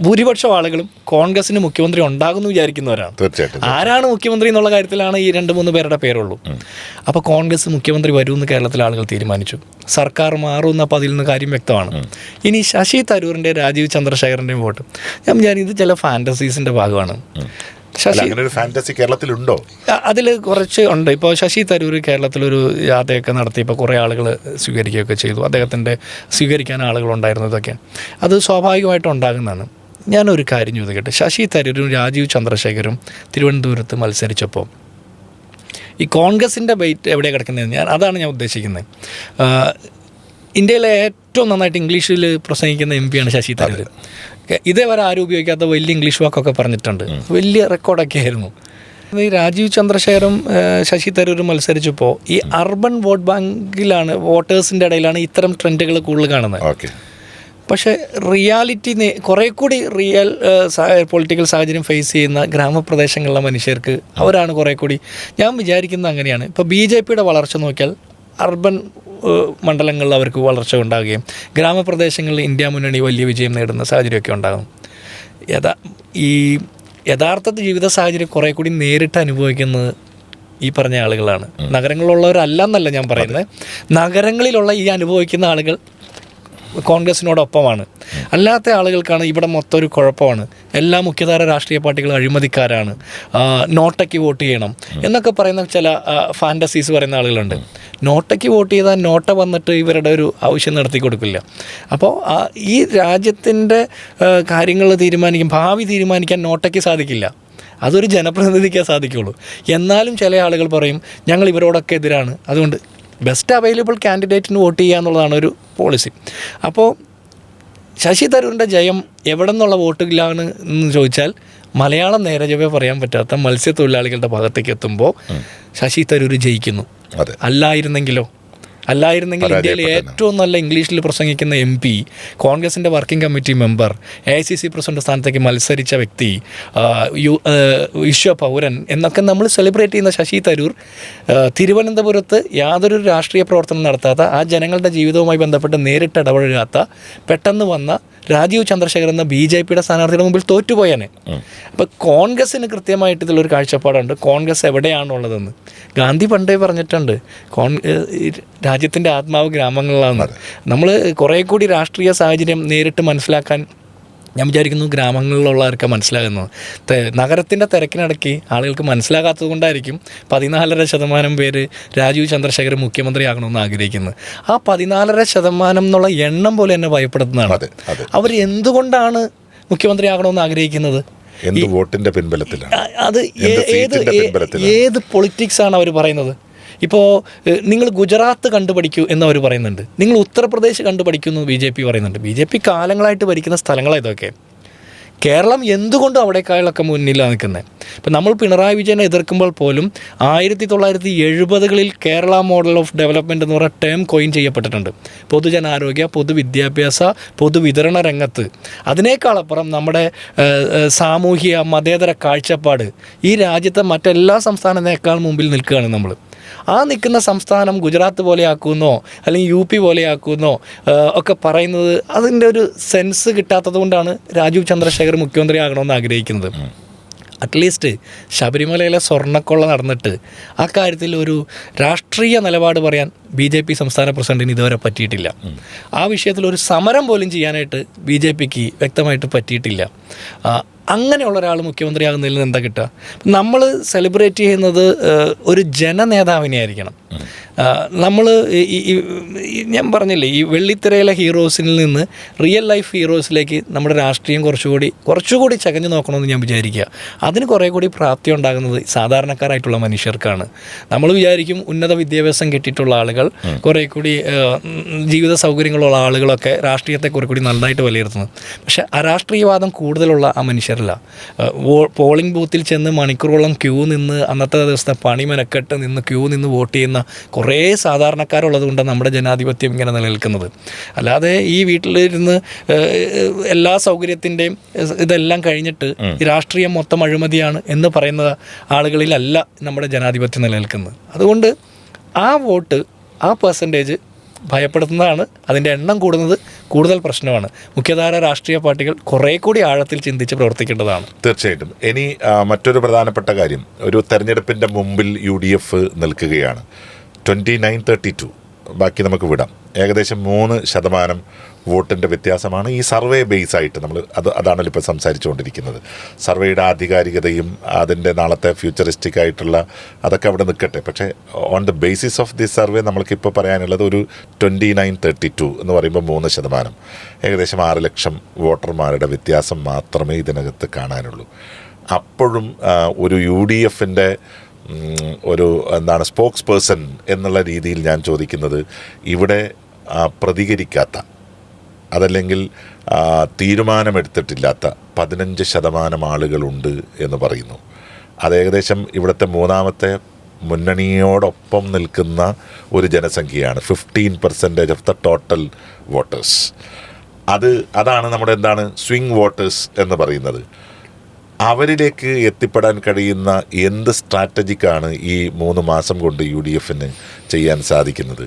ഭൂരിപക്ഷം ആളുകളും കോൺഗ്രസിന് മുഖ്യമന്ത്രി ഉണ്ടാകുമെന്ന് വിചാരിക്കുന്നവരാണ്. ആരാണ് മുഖ്യമന്ത്രി എന്നുള്ള കാര്യത്തിലാണ് ഈ 2-3 പേരുടെ പേരുള്ളൂ. അപ്പോൾ കോൺഗ്രസ് മുഖ്യമന്ത്രി വരുമെന്ന് കേരളത്തിലെ ആളുകൾ തീരുമാനിച്ചു. സർക്കാർ മാറുമെന്ന് അപ്പോൾ അതിൽ നിന്ന് കാര്യം വ്യക്തമാണ്. ഇനി ശശി തരൂരിൻ്റെ രാജീവ് ചന്ദ്രശേഖരൻ്റെയും വോട്ട് ഞാൻ വിചാരിക്കും ഇത് ചില ഫാൻറ്റസീസിൻ്റെ ഭാഗമാണ്. ഫാന്റസി കേരളത്തിലുണ്ടോ? അതിൽ കുറച്ച് ഉണ്ട്. ഇപ്പോൾ ശശി തരൂർ കേരളത്തിലൊരു യാത്രയൊക്കെ നടത്തി, ഇപ്പോൾ കുറേ ആളുകൾ സ്വീകരിക്കുകയൊക്കെ ചെയ്തു. അദ്ദേഹത്തിൻ്റെ സ്വീകരിക്കാൻ ആളുകളുണ്ടായിരുന്നു. ഇതൊക്കെ അത് സ്വാഭാവികമായിട്ടും ഉണ്ടാകുന്നതാണ്. ഞാനൊരു കാര്യം ചോദിക്കട്ടെ. ശശി തരൂരും രാജീവ് ചന്ദ്രശേഖരും തിരുവനന്തപുരത്ത് മത്സരിച്ചപ്പോൾ ഈ കോൺഗ്രസിൻ്റെ ബൈറ്റ് എവിടെ കിടക്കുന്നത് അതാണ് ഞാൻ ഉദ്ദേശിക്കുന്നത്. ഇന്ത്യയിലെ ഏറ്റവും നന്നായിട്ട് ഇംഗ്ലീഷിൽ പ്രസംഗിക്കുന്ന MP ആണ് ശശി തരൂർ. ഇതേവരെ ആരും ഉപയോഗിക്കാത്ത വലിയ ഇംഗ്ലീഷ് വാക്കൊക്കെ പറഞ്ഞിട്ടുണ്ട്. വലിയ റെക്കോർഡൊക്കെ ആയിരുന്നു. ഈ രാജീവ് ചന്ദ്രശേഖരും ശശി തരൂരും മത്സരിച്ചപ്പോൾ ഈ അർബൻ വോട്ട് ബാങ്കിലാണ്, വോട്ടേഴ്സിൻ്റെ ഇടയിലാണ് ഇത്തരം ട്രെൻഡുകൾ കൂടുതൽ കാണുന്നത്. പക്ഷേ റിയാലിറ്റി കുറേ കൂടി റിയൽ പൊളിറ്റിക്കൽ സാഹചര്യം ഫേസ് ചെയ്യുന്ന ഗ്രാമപ്രദേശങ്ങളിലെ മനുഷ്യർക്ക് അവരാണ് കുറേ കൂടി, ഞാൻ വിചാരിക്കുന്നത് അങ്ങനെയാണ്. ഇപ്പോൾ BJPയുടെ വളർച്ച നോക്കിയാൽ അർബൻ മണ്ഡലങ്ങളിൽ അവർക്ക് വളർച്ച ഉണ്ടാകുകയും ഗ്രാമപ്രദേശങ്ങളിൽ ഇന്ത്യ മുന്നണി വലിയ വിജയം നേടുന്ന സാഹചര്യമൊക്കെ ഉണ്ടാകും. ഈ യഥാർത്ഥ ജീവിത സാഹചര്യം കുറേ കൂടി നേരിട്ട് അനുഭവിക്കുന്നത് ഈ പറഞ്ഞ ആളുകളാണ്. നഗരങ്ങളിലുള്ളവരല്ല എന്നല്ല ഞാൻ പറയുന്നത്. നഗരങ്ങളിലുള്ള ഈ അനുഭവിക്കുന്ന ആളുകൾ കോൺഗ്രസിനോടൊപ്പമാണ്. അല്ലാത്ത ആളുകൾക്കാണ് ഇവിടെ മൊത്തം ഒരു കുഴപ്പമാണ്. എല്ലാ മുഖ്യധാര രാഷ്ട്രീയ പാർട്ടികളും അഴിമതിക്കാരാണ്, നോട്ടയ്ക്ക് വോട്ട് ചെയ്യണം എന്നൊക്കെ പറയുന്ന ചില ഫാൻറ്റസീസ് പറയുന്ന ആളുകളുണ്ട്. നോട്ടയ്ക്ക് വോട്ട് ചെയ്താൽ നോട്ട വന്നിട്ട് ഇവരുടെ ഒരു ആവശ്യം നടത്തി കൊടുക്കില്ല. അപ്പോൾ ഈ രാജ്യത്തിൻ്റെ കാര്യങ്ങൾ ഭാവി തീരുമാനിക്കാൻ നോട്ടയ്ക്ക് സാധിക്കില്ല. അതൊരു ജനപ്രതിനിധിക്കേ സാധിക്കുള്ളൂ. എന്നാലും ചില ആളുകൾ പറയും ഞങ്ങൾ ഇവരോടൊക്കെ എതിരാണ്, അതുകൊണ്ട് ബെസ്റ്റ് അവൈലബിൾ കാൻഡിഡേറ്റിന് വോട്ട് ചെയ്യുക എന്നുള്ളതാണ് ഒരു പോളിസി. അപ്പോൾ ശശി തരൂരിൻ്റെ ജയം എവിടെ നിന്നുള്ള വോട്ടിലാണ് എന്ന് ചോദിച്ചാൽ മലയാളം നേരെ ചൊവ്വേ പറയാൻ പറ്റാത്ത മത്സ്യത്തൊഴിലാളികളുടെ ഭാഗത്തേക്ക് എത്തുമ്പോൾ ശശി തരൂർ ജയിക്കുന്നു. അല്ലായിരുന്നെങ്കിൽ ഇന്ത്യയിലെ ഏറ്റവും നല്ല ഇംഗ്ലീഷിൽ പ്രസംഗിക്കുന്ന MP, കോൺഗ്രസിൻ്റെ working committee member, AICC president സ്ഥാനത്തേക്ക് മത്സരിച്ച വ്യക്തി, വിശ്വപൗരൻ എന്നൊക്കെ നമ്മൾ സെലിബ്രേറ്റ് ചെയ്യുന്ന ശശി തരൂർ തിരുവനന്തപുരത്ത് യാതൊരു രാഷ്ട്രീയ പ്രവർത്തനം നടത്താത്ത, ആ ജനങ്ങളുടെ ജീവിതവുമായി ബന്ധപ്പെട്ട് നേരിട്ട് ഇടപഴകാത്ത, പെട്ടെന്ന് വന്ന രാജീവ് ചന്ദ്രശേഖർ എന്ന BJPയുടെ സ്ഥാനാർത്ഥിയുടെ മുമ്പിൽ തോറ്റുപോയാനെ. അപ്പോൾ കോൺഗ്രസ്സിന് കൃത്യമായിട്ട് ഇതിലൊരു കാഴ്ചപ്പാടുണ്ട്, കോൺഗ്രസ് എവിടെയാണുള്ളതെന്ന്. ഗാന്ധി പണ്ടേ പറഞ്ഞിട്ടുണ്ട്, രാജ്യത്തിൻ്റെ ആത്മാവ് ഗ്രാമങ്ങളിലാണ്. നമ്മൾ കുറേ കൂടി രാഷ്ട്രീയ സാഹചര്യം നേരിട്ട് മനസ്സിലാക്കാൻ ഞാൻ വിചാരിക്കുന്നു ഗ്രാമങ്ങളിലുള്ളവർക്ക് മനസ്സിലാകുന്നത്. നഗരത്തിൻ്റെ തിരക്കിനിടയ്ക്ക് ആളുകൾക്ക് മനസ്സിലാകാത്തത് കൊണ്ടായിരിക്കും 14.5% പേര് രാജീവ് ചന്ദ്രശേഖർ മുഖ്യമന്ത്രിയാകണമെന്ന് ആഗ്രഹിക്കുന്നത്. ആ 14% എന്നുള്ള എണ്ണം പോലെ എന്നെ ഭയപ്പെടുത്തുന്നതാണ്. അവർ എന്തുകൊണ്ടാണ് മുഖ്യമന്ത്രിയാകണമെന്ന് ആഗ്രഹിക്കുന്നത്? വോട്ടിൻ്റെ പിൻബലത്തിലാണ്. അത് ഏത് പൊളിറ്റിക്സാണ് അവർ പറയുന്നത്? ഇപ്പോൾ നിങ്ങൾ ഗുജറാത്ത് കണ്ടുപഠിക്കൂ എന്നവർ പറയുന്നുണ്ട്, നിങ്ങൾ ഉത്തർപ്രദേശ് കണ്ടുപഠിക്കുന്നു BJP പറയുന്നുണ്ട്. BJP കാലങ്ങളായിട്ട് ഭരിക്കുന്ന സ്ഥലങ്ങളാണ് ഇതൊക്കെ. കേരളം എന്തുകൊണ്ടും അവിടേക്കാളൊക്കെ മുന്നിലാണ് നിൽക്കുന്നത്. ഇപ്പം നമ്മൾ പിണറായി വിജയനെ എതിർക്കുമ്പോൾ പോലും 1970കളിൽ കേരള മോഡൽ ഓഫ് ഡെവലപ്മെൻറ്റ് എന്ന് പറഞ്ഞ ടേം കോയിൻ ചെയ്യപ്പെട്ടിട്ടുണ്ട്. പൊതുജനാരോഗ്യ, പൊതുവിദ്യാഭ്യാസ, പൊതുവിതരണ രംഗത്ത്. അതിനേക്കാളപ്പുറം നമ്മുടെ സാമൂഹിക മതേതര കാഴ്ചപ്പാട് ഈ രാജ്യത്തെ മറ്റെല്ലാ സംസ്ഥാനത്തേക്കാൾ മുമ്പിൽ നിൽക്കുകയാണ് നമ്മൾ. ആ നിൽക്കുന്ന സംസ്ഥാനം ഗുജറാത്ത് പോലെ ആക്കുമെന്നോ അല്ലെങ്കിൽ UP പോലെ ആക്കുമെന്നോ ഒക്കെ പറയുന്നത് അതിൻ്റെ ഒരു സെൻസ് കിട്ടാത്തത് കൊണ്ടാണ് രാജീവ് ചന്ദ്രശേഖർ മുഖ്യമന്ത്രി ആകണമെന്ന് ആഗ്രഹിക്കുന്നത്. അറ്റ്ലീസ്റ്റ് ശബരിമലയിലെ സ്വർണ്ണക്കൊള്ള നടന്നിട്ട് ആ കാര്യത്തിൽ ഒരു രാഷ്ട്രീയ നിലപാട് പറയാൻ BJP സംസ്ഥാന പ്രസിഡന്റിന് ഇതുവരെ പറ്റിയിട്ടില്ല. ആ വിഷയത്തിൽ ഒരു സമരം പോലും ചെയ്യാനായിട്ട് BJPക്ക് വ്യക്തമായിട്ട് പറ്റിയിട്ടില്ല. അങ്ങനെയുള്ള ഒരാൾ മുഖ്യമന്ത്രിയാകുന്നതിൽ നിന്ന് എന്താ കിട്ടുക? നമ്മൾ സെലിബ്രേറ്റ് ചെയ്യുന്നത് ഒരു ജനനേതാവിനെ ആയിരിക്കണം. നമ്മൾ ഞാൻ പറഞ്ഞില്ലേ, ഈ വെള്ളിത്തിരയിലെ ഹീറോസിൽ നിന്ന് റിയൽ ലൈഫ് ഹീറോസിലേക്ക് നമ്മുടെ രാഷ്ട്രീയം കുറച്ചുകൂടി ചകഞ്ഞു നോക്കണമെന്ന് ഞാൻ വിചാരിക്കുക. അതിന് കുറേ കൂടി പ്രാപ്തി ഉണ്ടാകുന്നത് സാധാരണക്കാരായിട്ടുള്ള മനുഷ്യർക്കാണ്. നമ്മൾ വിചാരിക്കും ഉന്നത വിദ്യാഭ്യാസം കിട്ടിയിട്ടുള്ള ആളുകൾ, കുറേ കൂടി ജീവിത സൗകര്യങ്ങളുള്ള ആളുകളൊക്കെ രാഷ്ട്രീയത്തെ കുറേ കൂടി നന്നായിട്ട് വിലയിരുത്തുന്നത്. പക്ഷേ അരാഷ്ട്രീയവാദം കൂടുതലുള്ള ആ മനുഷ്യരല്ല. പോളിംഗ് ബൂത്തിൽ ചെന്ന് മണിക്കൂറോളം ക്യൂ നിന്ന് അന്നത്തെ ദിവസത്തെ പണി മെനക്കെട്ട് നിന്ന് ക്യൂ നിന്ന് വോട്ട് ചെയ്യുന്ന കുറേ സാധാരണക്കാരുള്ളത് കൊണ്ടാണ് നമ്മുടെ ജനാധിപത്യം ഇങ്ങനെ നിലനിൽക്കുന്നത്. അല്ലാതെ ഈ വീട്ടിലിരുന്ന് എല്ലാ സൗകര്യത്തിൻ്റെയും ഇതെല്ലാം കഴിഞ്ഞിട്ട് രാഷ്ട്രീയം മൊത്തം അഴിമതിയാണ് എന്ന് പറയുന്ന ആളുകളിലല്ല നമ്മുടെ ജനാധിപത്യം നിലനിൽക്കുന്നത്. അതുകൊണ്ട് ആ വോട്ട്, ആ പെർസെൻറ്റേജ് ഭയപ്പെടുത്തുന്നതാണ്. അതിൻ്റെ എണ്ണം കൂടുന്നത് കൂടുതൽ പ്രശ്നമാണ്. മുഖ്യധാര രാഷ്ട്രീയ പാർട്ടികൾ കുറേ കൂടി ആഴത്തിൽ ചിന്തിച്ച് പ്രവർത്തിക്കേണ്ടതാണ്. തീർച്ചയായിട്ടും. ഇനി മറ്റൊരു പ്രധാനപ്പെട്ട കാര്യം, ഒരു തെരഞ്ഞെടുപ്പിൻ്റെ മുമ്പിൽ UDF നിൽക്കുകയാണ്. 29-32, ബാക്കി നമുക്ക് വിടാം. ഏകദേശം 3% വോട്ടിൻ്റെ വ്യത്യാസമാണ് ഈ സർവേ ബേസ് ആയിട്ട് നമ്മൾ അതാണല്ലോ ഇപ്പോൾ സംസാരിച്ചുകൊണ്ടിരിക്കുന്നത്. സർവേയുടെ ആധികാരികതയും അതിൻ്റെ നാളത്തെ ഫ്യൂച്ചറിസ്റ്റിക് ആയിട്ടുള്ള അതൊക്കെ അവിടെ നിൽക്കട്ടെ. പക്ഷേ on the basis of this survey നമ്മൾക്കിപ്പോൾ പറയാനുള്ളത് ഒരു 29-32 എന്ന് പറയുമ്പോൾ 3%, ഏകദേശം 6 ലക്ഷം വോട്ടർമാരുടെ വ്യത്യാസം മാത്രമേ ഇതിനകത്ത് കാണാനുള്ളൂ. അപ്പോഴും ഒരു UDFൻ്റെ ഒരു സ്പോക്സ് പേഴ്സൺ എന്നുള്ള രീതിയിൽ ഞാൻ ചോദിക്കുന്നത്, ഇവിടെ പ്രതികരിക്കാത്ത, അതല്ലെങ്കിൽ തീരുമാനമെടുത്തിട്ടില്ലാത്ത 15% ആളുകളുണ്ട് എന്ന് പറയുന്നു. അത് ഏകദേശം ഇവിടുത്തെ മൂന്നാമത്തെ മുന്നണിയോടൊപ്പം നിൽക്കുന്ന ഒരു ജനസംഖ്യയാണ്. 15% ഓഫ് ദ ടോട്ടൽ വോട്ടേഴ്സ്. അതാണ് നമ്മുടെ സ്വിംഗ് വോട്ടേഴ്സ് എന്ന് പറയുന്നത്. അവരിലേക്ക് എത്തിപ്പെടാൻ കഴിയുന്ന എന്ത് സ്ട്രാറ്റജിക്കാണ് ഈ 3 മാസം കൊണ്ട് UDF ചെയ്യാൻ സാധിക്കുന്നത്?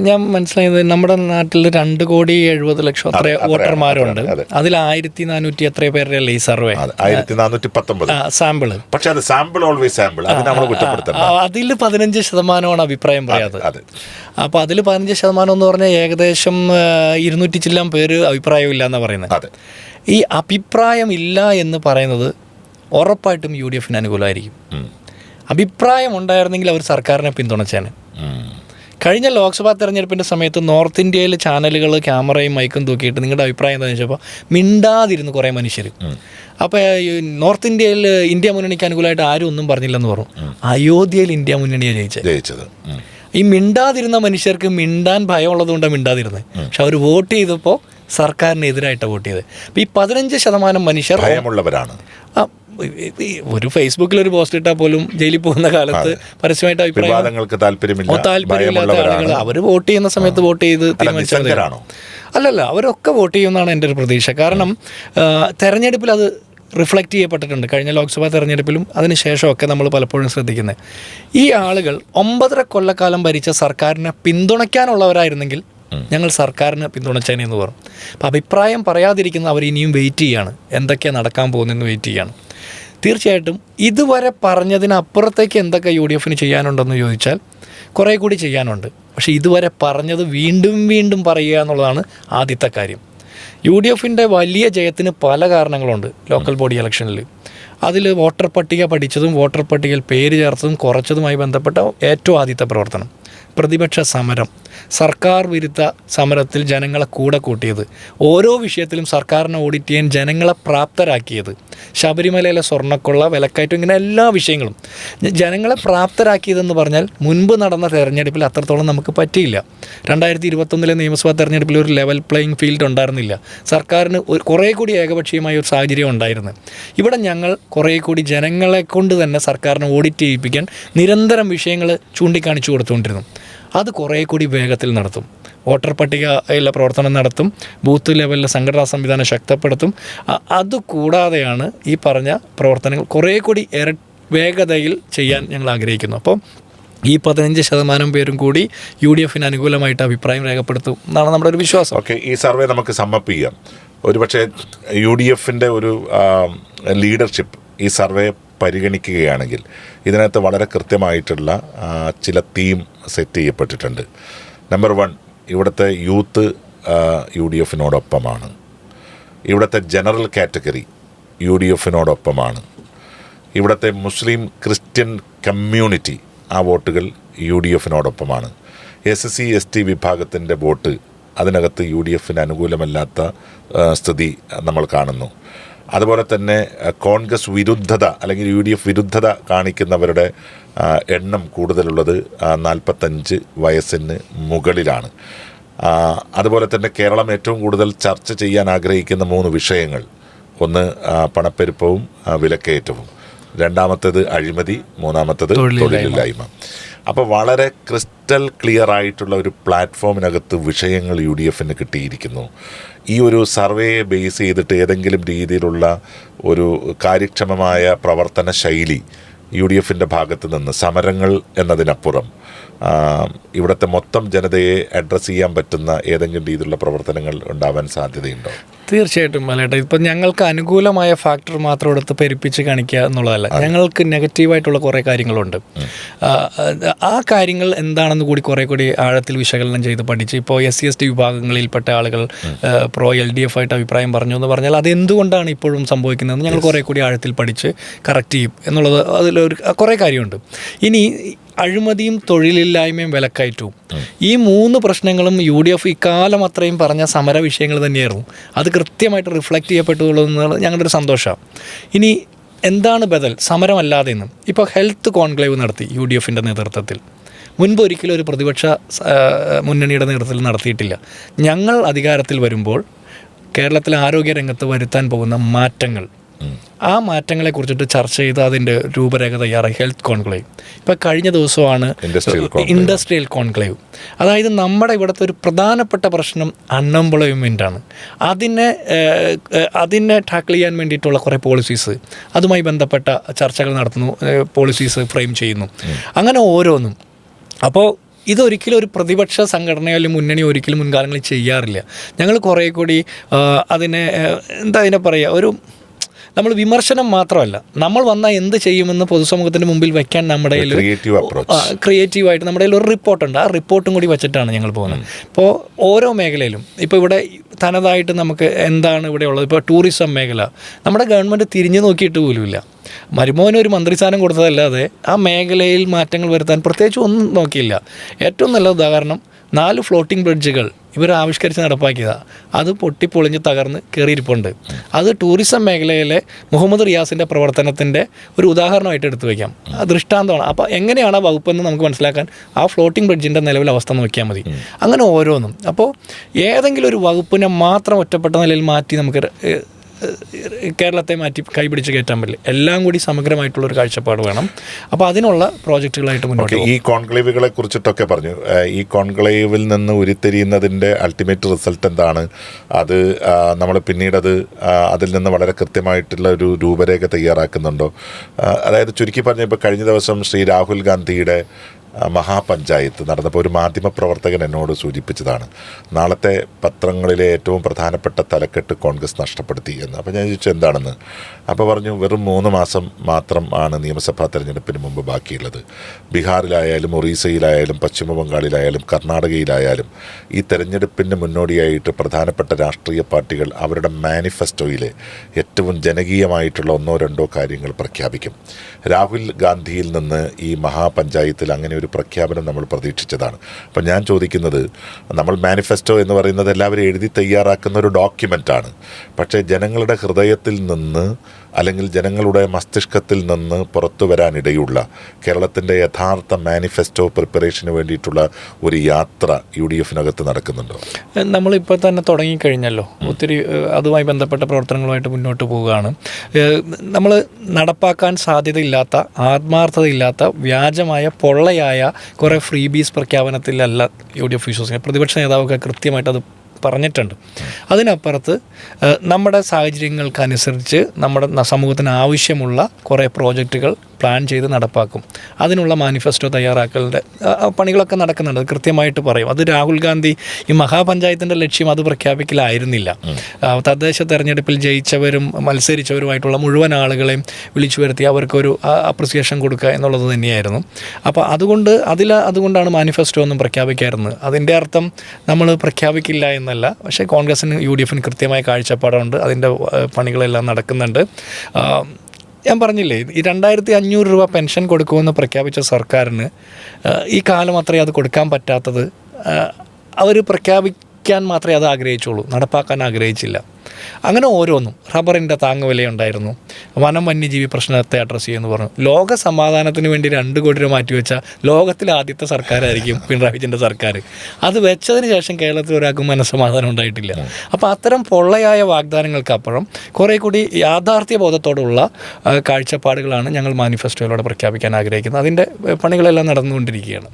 ഞാൻ മനസ്സിലായത് നമ്മുടെ നാട്ടിൽ 2,70,00,000 അത്ര വോട്ടർമാരുണ്ട്. അതിൽ 1400 എത്ര പേരുടെ ഈ സർവേ 1419 സാമ്പിള്. പക്ഷെ അത് സാമ്പിൾ ഓൾവേസ് സാമ്പിൾ, അത് നമ്മൾ കുറ്റപ്പെടുത്തണം. അതിൽ 15% അഭിപ്രായം പറയാതെ. അപ്പോൾ അതിൽ 15% എന്ന് പറഞ്ഞാൽ ഏകദേശം 200 ചില്ലാൻ പേര് അഭിപ്രായമില്ല എന്നാണ് പറയുന്നത്. ഈ അഭിപ്രായം ഇല്ല എന്ന് പറയുന്നത് ഉറപ്പായിട്ടും UDF അനുകൂലമായിരിക്കും. അഭിപ്രായം ഉണ്ടായിരുന്നെങ്കിൽ അവർ സർക്കാരിനെ പിന്തുണച്ചേനെ. കഴിഞ്ഞ ലോക്സഭാ തെരഞ്ഞെടുപ്പിൻ്റെ സമയത്ത് നോർത്ത് ഇന്ത്യയിൽ ചാനലുകൾ ക്യാമറയും മൈക്കും തൂക്കിയിട്ട് നിങ്ങളുടെ അഭിപ്രായം എന്താണെന്ന് വെച്ചപ്പോൾ മിണ്ടാതിരുന്നു കുറേ മനുഷ്യർ. അപ്പോൾ നോർത്ത് ഇന്ത്യയിൽ ഇന്ത്യ മുന്നണിക്ക് അനുകൂലമായിട്ട് ആരും ഒന്നും പറഞ്ഞില്ലെന്ന് പറഞ്ഞു. അയോധ്യയിൽ ഇന്ത്യ മുന്നണിയാണ് ജയിച്ചത്. ഈ മിണ്ടാതിരുന്ന മനുഷ്യർക്ക് മിണ്ടാൻ ഭയമുള്ളതുകൊണ്ടാണ് മിണ്ടാതിരുന്നത്. പക്ഷെ അവർ വോട്ട് ചെയ്തപ്പോൾ സർക്കാരിനെതിരായിട്ടാണ് വോട്ട് ചെയ്തത്. അപ്പോൾ ഈ 15% മനുഷ്യർ ഭയമുള്ളവരാണ്. ഒരു ഫേസ്ബുക്കിൽ ഒരു പോസ്റ്റ് ഇട്ടാൽ പോലും ജയിലിൽ പോകുന്ന കാലത്ത് പരസ്യമായിട്ട് താല്പര്യമില്ലാത്ത ആളുകൾ അവർ വോട്ട് ചെയ്യുന്ന സമയത്ത് വോട്ട് ചെയ്ത് തീരുമാനിച്ചവരാണോ? അല്ലല്ല, അവരൊക്കെ വോട്ട് ചെയ്യുമെന്നാണ് എൻ്റെ ഒരു പ്രതീക്ഷ. കാരണം തെരഞ്ഞെടുപ്പിൽ അത് റിഫ്ലക്റ്റ് ചെയ്യപ്പെട്ടിട്ടുണ്ട്. കഴിഞ്ഞ ലോക്സഭാ തെരഞ്ഞെടുപ്പിലും അതിനുശേഷമൊക്കെ നമ്മൾ പലപ്പോഴും ശ്രദ്ധിക്കുന്നത് ഈ ആളുകൾ 9.5 കൊല്ലക്കാലം ഭരിച്ച സർക്കാരിനെ പിന്തുണയ്ക്കാനുള്ളവരായിരുന്നെങ്കിൽ ഞങ്ങൾ സർക്കാരിനെ പിന്തുണച്ചേനെന്ന് പറഞ്ഞു. അപ്പോൾ അഭിപ്രായം പറയാതിരിക്കുന്ന അവർ ഇനിയും വെയിറ്റ് ചെയ്യാണ്, എന്തൊക്കെയാണ് നടക്കാൻ പോകുന്നതെന്ന് വെയിറ്റ് ചെയ്യാണ്. തീർച്ചയായിട്ടും ഇതുവരെ പറഞ്ഞതിനപ്പുറത്തേക്ക് എന്തൊക്കെ UDF ചെയ്യാനുണ്ടെന്ന് ചോദിച്ചാൽ കുറേ കൂടി ചെയ്യാനുണ്ട്. പക്ഷേ ഇതുവരെ പറഞ്ഞത് വീണ്ടും വീണ്ടും പറയുക എന്നുള്ളതാണ് ആദ്യത്തെ കാര്യം. UDF വലിയ ജയത്തിന് പല കാരണങ്ങളുണ്ട്. ലോക്കൽ ബോഡി ഇലക്ഷനിൽ അതിൽ വോട്ടർ പട്ടിക പഠിച്ചതും വോട്ടർ പട്ടികയിൽ പേര് ചേർത്തതും കുറച്ചതുമായി ബന്ധപ്പെട്ട ഏറ്റവും ആദ്യത്തെ പ്രവർത്തനം പ്രതിപക്ഷ സമരം, സർക്കാർ വിരുദ്ധ സമരത്തിൽ ജനങ്ങളെ കൂടെ കൂട്ടിയത്, ഓരോ വിഷയത്തിലും സർക്കാരിനെ ഓഡിറ്റ് ചെയ്യാൻ ജനങ്ങളെ പ്രാപ്തരാക്കിയത്, ശബരിമലയിലെ സ്വർണ്ണക്കൊള്ള, വിലക്കയറ്റം, ഇങ്ങനെ എല്ലാ വിഷയങ്ങളും ജനങ്ങളെ പ്രാപ്തരാക്കിയതെന്ന് പറഞ്ഞാൽ മുൻപ് നടന്ന തെരഞ്ഞെടുപ്പിൽ അത്രത്തോളം നമുക്ക് പറ്റിയില്ല. 2021 നിയമസഭാ തെരഞ്ഞെടുപ്പിൽ ഒരു ലെവൽ പ്ലേയിങ് ഫീൽഡ് ഉണ്ടായിരുന്നില്ല. സർക്കാരിന് കുറേ കൂടി ഏകപക്ഷീയമായ ഒരു സാഹചര്യം ഉണ്ടായിരുന്നു. ഇവിടെ ഞങ്ങൾ കുറേ കൂടി ജനങ്ങളെ കൊണ്ട് തന്നെ സർക്കാരിനെ ഓഡിറ്റ് ചെയ്യിപ്പിക്കാൻ നിരന്തരം വിഷയങ്ങൾ ചൂണ്ടിക്കാണിച്ചു കൊടുത്തുകൊണ്ടിരുന്നു. അത് കുറേ കൂടി വേഗത്തിൽ നടത്തും. വോട്ടർ പട്ടികയിലെ പ്രവർത്തനം നടത്തും, ബൂത്ത് ലെവലിലെ സംഘടനാ സംവിധാനം ശക്തിപ്പെടുത്തും. അതുകൂടാതെയാണ് ഈ പറഞ്ഞ പ്രവർത്തനങ്ങൾ കുറേ കൂടി വേഗതയിൽ ചെയ്യാൻ ഞങ്ങൾ ആഗ്രഹിക്കുന്നു. അപ്പോൾ ഈ 15% പേരും കൂടി UDF അനുകൂലമായിട്ട് അഭിപ്രായം രേഖപ്പെടുത്തും എന്നാണ് നമ്മുടെ ഒരു വിശ്വാസം. ഓക്കെ, ഈ സർവേ നമുക്ക് സമ്മപ്പ് ചെയ്യാം. ഒരുപക്ഷെ UDF ഒരു ലീഡർഷിപ്പ് ഈ സർവേ പരിഗണിക്കുകയാണെങ്കിൽ ഇതിനകത്ത് വളരെ കൃത്യമായിട്ടുള്ള ചില തീം സെറ്റ് ചെയ്യപ്പെട്ടിട്ടുണ്ട്. നമ്പർ 1, ഇവിടുത്തെ യൂത്ത് UDF-നോടൊപ്പമാണ്. ഇവിടുത്തെ ജനറൽ കാറ്റഗറി UDF-നോടൊപ്പമാണ്. ഇവിടുത്തെ മുസ്ലിം ക്രിസ്ത്യൻ കമ്മ്യൂണിറ്റി ആ വോട്ടുകൾ UDF-നോടൊപ്പമാണ്. SC ST വിഭാഗത്തിൻ്റെ വോട്ട് അതിനകത്ത് UDF അനുകൂലമല്ലാത്ത സ്ഥിതി നമ്മൾ കാണുന്നു. അതുപോലെ തന്നെ കോൺഗ്രസ് വിരുദ്ധത അല്ലെങ്കിൽ UDF വിരുദ്ധത കാണിക്കുന്നവരുടെ എണ്ണം കൂടുതലുള്ളത് 45 വയസ്സിന് മുകളിലാണ്. അതുപോലെ തന്നെ കേരളം ഏറ്റവും കൂടുതൽ ചർച്ച ചെയ്യാൻ ആഗ്രഹിക്കുന്ന 3 വിഷയങ്ങൾ, ഒന്ന് പണപ്പെരുപ്പവും വിലക്കയറ്റവും, രണ്ടാമത്തേത് അഴിമതി, മൂന്നാമത്തേത് തൊഴിലില്ലായ്മ. അപ്പോൾ വളരെ ക്രിസ്റ്റൽ ക്ലിയർ ആയിട്ടുള്ള ഒരു പ്ലാറ്റ്ഫോമിനകത്ത് വിഷയങ്ങൾ UDF കിട്ടിയിരിക്കുന്നു. ഈ ഒരു സർവേയെ ബേസ് ചെയ്തിട്ട് ഏതെങ്കിലും രീതിയിലുള്ള ഒരു കാര്യക്ഷമമായ പ്രവർത്തന ശൈലി UDF ഭാഗത്ത് നിന്ന് സമരങ്ങൾ എന്നതിനപ്പുറം ഇവിടുത്തെ മൊത്തം ജനതയെ അഡ്രസ്സ് ചെയ്യാൻ പറ്റുന്ന ഏതെങ്കിലും രീതിയിലുള്ള പ്രവർത്തനങ്ങൾ ഉണ്ടാവാൻ സാധ്യതയുണ്ടോ? തീർച്ചയായിട്ടും അല്ലേട്ടാ. ഇപ്പം ഞങ്ങൾക്ക് അനുകൂലമായ ഫാക്ടർ മാത്രം എടുത്ത് പെരുപ്പിച്ച് കാണിക്കുക എന്നുള്ളതല്ല, ഞങ്ങൾക്ക് നെഗറ്റീവായിട്ടുള്ള കുറേ കാര്യങ്ങളുണ്ട്. ആ കാര്യങ്ങൾ എന്താണെന്ന് കൂടി കുറേ കൂടി ആഴത്തിൽ വിശകലനം ചെയ്ത് പഠിച്ച് ഇപ്പോൾ SC ST വിഭാഗങ്ങളിൽപ്പെട്ട ആളുകൾ പ്രോ LDF ആയിട്ട് അഭിപ്രായം പറഞ്ഞു എന്ന് പറഞ്ഞാൽ അതെന്തുകൊണ്ടാണ് ഇപ്പോഴും സംഭവിക്കുന്നതെന്ന് ഞങ്ങൾ കുറേ കൂടി ആഴത്തിൽ പഠിച്ച് കറക്റ്റ് ചെയ്യും എന്നുള്ളത് അതിലൊരു കുറേ കാര്യമുണ്ട്. ഇനി അഴിമതിയും തൊഴിലില്ലായ്മയും വിലക്കയറ്റവും, ഈ 3 പ്രശ്നങ്ങളും UDF ഇക്കാലം അത്രയും പറഞ്ഞ സമര വിഷയങ്ങൾ തന്നെയായിരുന്നു. അത് കൃത്യമായിട്ട് റിഫ്ലക്റ്റ് ചെയ്യപ്പെട്ടുള്ളത് ഞങ്ങളുടെ ഒരു സന്തോഷമാണ്. ഇനി എന്താണ് ബദൽ സമരമല്ലാതെ എന്ന് ഇപ്പോൾ ഹെൽത്ത് കോൺക്ലേവ് നടത്തി UDF നേതൃത്വത്തിൽ. മുൻപ് ഒരിക്കലും ഒരു പ്രതിപക്ഷ മുന്നണിയുടെ നേതൃത്വത്തിൽ നടത്തിയിട്ടില്ല. ഞങ്ങൾ അധികാരത്തിൽ വരുമ്പോൾ കേരളത്തിലെ ആരോഗ്യരംഗത്ത് വരുത്താൻ പോകുന്ന മാറ്റങ്ങൾ ആ മാറ്റങ്ങളെക്കുറിച്ചിട്ട് ചർച്ച ചെയ്ത് അതിൻ്റെ രൂപരേഖ തയ്യാറായി ഹെൽത്ത് കോൺക്ലേവ്. ഇപ്പോൾ കഴിഞ്ഞ ദിവസമാണ് ഇൻഡസ്ട്രിയൽ കോൺക്ലേവ്. അതായത് നമ്മുടെ ഇവിടുത്തെ ഒരു പ്രധാനപ്പെട്ട പ്രശ്നം അൺഎംപ്ലോയ്മെൻ്റാണ്. അതിനെ ടാക്കിൾ ചെയ്യാൻ വേണ്ടിയിട്ടുള്ള കുറേ പോളിസീസ്, അതുമായി ബന്ധപ്പെട്ട ചർച്ചകൾ നടത്തുന്നു, പോളിസീസ് ഫ്രെയിം ചെയ്യുന്നു, അങ്ങനെ ഓരോന്നും. അപ്പോൾ ഇതൊരിക്കലും ഒരു പ്രതിപക്ഷ സംഘടനയോ അല്ലെങ്കിൽ മുന്നണിയോ ഒരിക്കലും മുൻകാലങ്ങളിൽ ചെയ്യാറില്ല. ഞങ്ങൾ കുറേ കൂടി അതിനെ അതിനെ പറയുക, ഒരു നമ്മൾ വിമർശനം മാത്രമല്ല, നമ്മൾ വന്നാൽ എന്ത് ചെയ്യുമെന്ന് പൊതുസമൂഹത്തിന് മുമ്പിൽ വയ്ക്കാൻ നമ്മുടെ ക്രിയേറ്റീവായിട്ട് നമ്മുടെ കയ്യിൽ ഒരു റിപ്പോർട്ടുണ്ട്. ആ റിപ്പോർട്ടും കൂടി വെച്ചിട്ടാണ് ഞങ്ങൾ പോകുന്നത്. ഇപ്പോൾ ഓരോ മേഖലയിലും ഇപ്പോൾ ഇവിടെ തനതായിട്ട് നമുക്ക് എന്താണ് ഇവിടെ ഉള്ളത്. ഇപ്പോൾ ടൂറിസം മേഖല നമ്മുടെ ഗവൺമെൻറ് തിരിഞ്ഞു നോക്കിയിട്ട് പോലുമില്ല. മരുമോന് ഒരു മന്ത്രിസ്ഥാനം കൊടുത്തതല്ലാതെ ആ മേഖലയിൽ മാറ്റങ്ങൾ വരുത്താൻ പ്രത്യേകിച്ച് ഒന്നും നോക്കിയില്ല. ഏറ്റവും നല്ല ഉദാഹരണം 4 ഫ്ലോട്ടിംഗ് ബ്രിഡ്ജുകൾ ഇവർ ആവിഷ്കരിച്ച് നടപ്പാക്കിയതാണ്. അത് പൊട്ടിപ്പൊളിഞ്ഞ് തകർന്ന് കയറിയിരിപ്പുണ്ട്. അത് ടൂറിസം മേഖലയിലെ മുഹമ്മദ് റിയാസിൻ്റെ പ്രവർത്തനത്തിൻ്റെ ഒരു ഉദാഹരണമായിട്ട് എടുത്തു വയ്ക്കാം. ദൃഷ്ടാന്തമാണ്. അപ്പോൾ എങ്ങനെയാണ് ആ വകുപ്പെന്ന് നമുക്ക് മനസ്സിലാക്കാൻ ആ ഫ്ലോട്ടിംഗ് ബ്രിഡ്ജിൻ്റെ നിലവിലെ അവസ്ഥ നോക്കിയാൽ മതി. അങ്ങനെ ഓരോന്നും. അപ്പോൾ ഏതെങ്കിലും ഒരു വകുപ്പിനെ മാത്രം ഒറ്റപ്പെട്ട നിലയിൽ മാറ്റി നമുക്ക് കേരളത്തെ മാറ്റി കൈപിടിച്ച് കയറ്റാൻ പറ്റില്ല. എല്ലാം കൂടി സമഗ്രമായിട്ടുള്ളൊരു കാഴ്ചപ്പാട് വേണം. അപ്പോൾ അതിനുള്ള പ്രോജക്റ്റുകളായിട്ട് മുന്നോട്ട് ഈ കോൺക്ലേവുകളെ കുറിച്ചിട്ടൊക്കെ പറഞ്ഞു. ഈ കോൺക്ലേവിൽ നിന്ന് ഉരുത്തിരിയുന്നതിൻ്റെ അൾട്ടിമേറ്റ് റിസൾട്ട് എന്താണ്? അത് നമ്മൾ പിന്നീടത് അതിൽ നിന്ന് വളരെ കൃത്യമായിട്ടുള്ള ഒരു രൂപരേഖ തയ്യാറാക്കുന്നുണ്ടോ? അതായത് ചുരുക്കി പറഞ്ഞ, ഇപ്പോൾ കഴിഞ്ഞ ദിവസം ശ്രീ രാഹുൽ ഗാന്ധിയുടെ മഹാപഞ്ചായത്ത് നടന്നപ്പോൾ ഒരു മാധ്യമപ്രവർത്തകൻ എന്നോട് സൂചിപ്പിച്ചതാണ്, നാളത്തെ പത്രങ്ങളിലെ ഏറ്റവും പ്രധാനപ്പെട്ട തലക്കെട്ട് കോൺഗ്രസ് നഷ്ടപ്പെടുത്തി എന്ന്. അപ്പോൾ ഞാൻ ചോദിച്ചു എന്താണെന്ന്. അപ്പോൾ പറഞ്ഞു, വെറും 3 മാസം മാത്രം ആണ് നിയമസഭാ തെരഞ്ഞെടുപ്പിന് മുമ്പ് ബാക്കിയുള്ളത്. ബീഹാറിലായാലും ഒറീസയിലായാലും പശ്ചിമ ബംഗാളിലായാലും കർണാടകയിലായാലും ഈ തെരഞ്ഞെടുപ്പിന് മുന്നോടിയായിട്ട് പ്രധാനപ്പെട്ട രാഷ്ട്രീയ പാർട്ടികൾ അവരുടെ മാനിഫെസ്റ്റോയിലെ ഏറ്റവും ജനകീയമായിട്ടുള്ള 1-2 കാര്യങ്ങൾ പ്രഖ്യാപിക്കും. രാഹുൽ ഗാന്ധിയിൽ നിന്ന് ഈ മഹാപഞ്ചായത്തിൽ അങ്ങനെ ഒരു പ്രഖ്യാപനം നമ്മൾ പ്രതീക്ഷിച്ചതാണ്. അപ്പം ഞാൻ ചോദിക്കുന്നത്, നമ്മൾ മാനിഫെസ്റ്റോ എന്ന് പറയുന്നത് എല്ലാവരും എഴുതി തയ്യാറാക്കുന്ന ഒരു ഡോക്യുമെൻ്റാണ്. പക്ഷേ ജനങ്ങളുടെ ഹൃദയത്തിൽ നിന്ന് അല്ലെങ്കിൽ ജനങ്ങളുടെ മസ്തിഷ്കത്തിൽ നിന്ന് പുറത്തു വരാനിടയുള്ള കേരളത്തിൻ്റെ യഥാർത്ഥ മാനിഫെസ്റ്റോ പ്രിപ്പറേഷന് വേണ്ടിയിട്ടുള്ള ഒരു യാത്ര UDF-നകത്ത് നടക്കുന്നുണ്ടോ? നമ്മളിപ്പോൾ തന്നെ തുടങ്ങിക്കഴിഞ്ഞല്ലോ. ഒത്തിരി അതുമായി ബന്ധപ്പെട്ട പ്രവർത്തനങ്ങളുമായിട്ട് മുന്നോട്ട് പോവുകയാണ്. നമ്മൾ നടപ്പാക്കാൻ സാധ്യതയില്ലാത്ത, ആത്മാർത്ഥതയില്ലാത്ത, വ്യാജമായ, പൊള്ളയായ കുറേ ഫ്രീ ബീസ് പ്രഖ്യാപനത്തിലല്ല UDF വിശ്വസിക്കുന്നത്. പ്രതിപക്ഷ നേതാവൊക്കെ കൃത്യമായിട്ട് അത് പറഞ്ഞിട്ടുണ്ട്. അതിനപ്പുറത്ത് നമ്മുടെ സാഹചര്യങ്ങൾക്കനുസരിച്ച് നമ്മുടെ സമൂഹത്തിന് ആവശ്യമുള്ള കുറേ പ്രോജക്റ്റുകൾ പ്ലാൻ ചെയ്ത് നടപ്പാക്കും. അതിനുള്ള മാനിഫെസ്റ്റോ തയ്യാറാക്കലിൻ്റെ പണികളൊക്കെ നടക്കുന്നുണ്ട്. അത് കൃത്യമായിട്ട് പറയും. അത് രാഹുൽ ഗാന്ധി ഈ മഹാപഞ്ചായത്തിൻ്റെ ലക്ഷ്യം അത് പ്രഖ്യാപിക്കലായിരുന്നില്ല. തദ്ദേശ തെരഞ്ഞെടുപ്പിൽ ജയിച്ചവരും മത്സരിച്ചവരുമായിട്ടുള്ള മുഴുവൻ ആളുകളെയും വിളിച്ചു വരുത്തി അവർക്കൊരു അപ്രിസിയേഷൻ കൊടുക്കുക എന്നുള്ളത് തന്നെയായിരുന്നു. അപ്പോൾ അതുകൊണ്ടാണ് മാനിഫെസ്റ്റോ ഒന്നും പ്രഖ്യാപിക്കാറുന്നത്. അതിൻ്റെ അർത്ഥം നമ്മൾ പ്രഖ്യാപിക്കില്ല എന്നല്ല. പക്ഷേ കോൺഗ്രസിന് UDF-ന് കൃത്യമായ കാഴ്ചപ്പാടുണ്ട്. അതിൻ്റെ പണികളെല്ലാം നടക്കുന്നുണ്ട്. ഞാൻ പറഞ്ഞില്ലേ, ഈ 2500 രൂപ പെൻഷൻ കൊടുക്കുമെന്ന് പ്രഖ്യാപിച്ച സർക്കാരിന് ഈ കാലം അത്രയും അത് കൊടുക്കാൻ പറ്റാത്തത് അവർ പ്രഖ്യാപിക്കാൻ മാത്രമേ അത് ആഗ്രഹിച്ചുള്ളൂ, നടപ്പാക്കാൻ ആഗ്രഹിച്ചില്ല. അങ്ങനെ ഓരോന്നും. റബ്ബറിൻ്റെ താങ്ങുവിലയുണ്ടായിരുന്നു, വനം വന്യജീവി പ്രശ്നത്തെ അഡ്രസ്സ് ചെയ്യുമെന്ന് പറഞ്ഞു. ലോക സമാധാനത്തിന് വേണ്ടി 2 കോടി രൂപ മാറ്റിവെച്ച ലോകത്തിലെ ആദ്യത്തെ സർക്കാരായിരിക്കും പിണറായി വിജയൻ്റെ സർക്കാർ. അത് വെച്ചതിന് ശേഷം കേരളത്തിൽ ഒരാൾക്കും മനസ്സമാധാനം ഉണ്ടായിട്ടില്ല. അപ്പോൾ അത്തരം പൊള്ളയായ വാഗ്ദാനങ്ങൾക്കപ്പുറം കുറേ കൂടി യാഥാർത്ഥ്യ ബോധത്തോടുള്ള കാഴ്ചപ്പാടുകളാണ് ഞങ്ങൾ മാനിഫെസ്റ്റോയിലൂടെ പ്രഖ്യാപിക്കാൻ ആഗ്രഹിക്കുന്നത്. അതിൻ്റെ പണികളെല്ലാം നടന്നുകൊണ്ടിരിക്കുകയാണ്.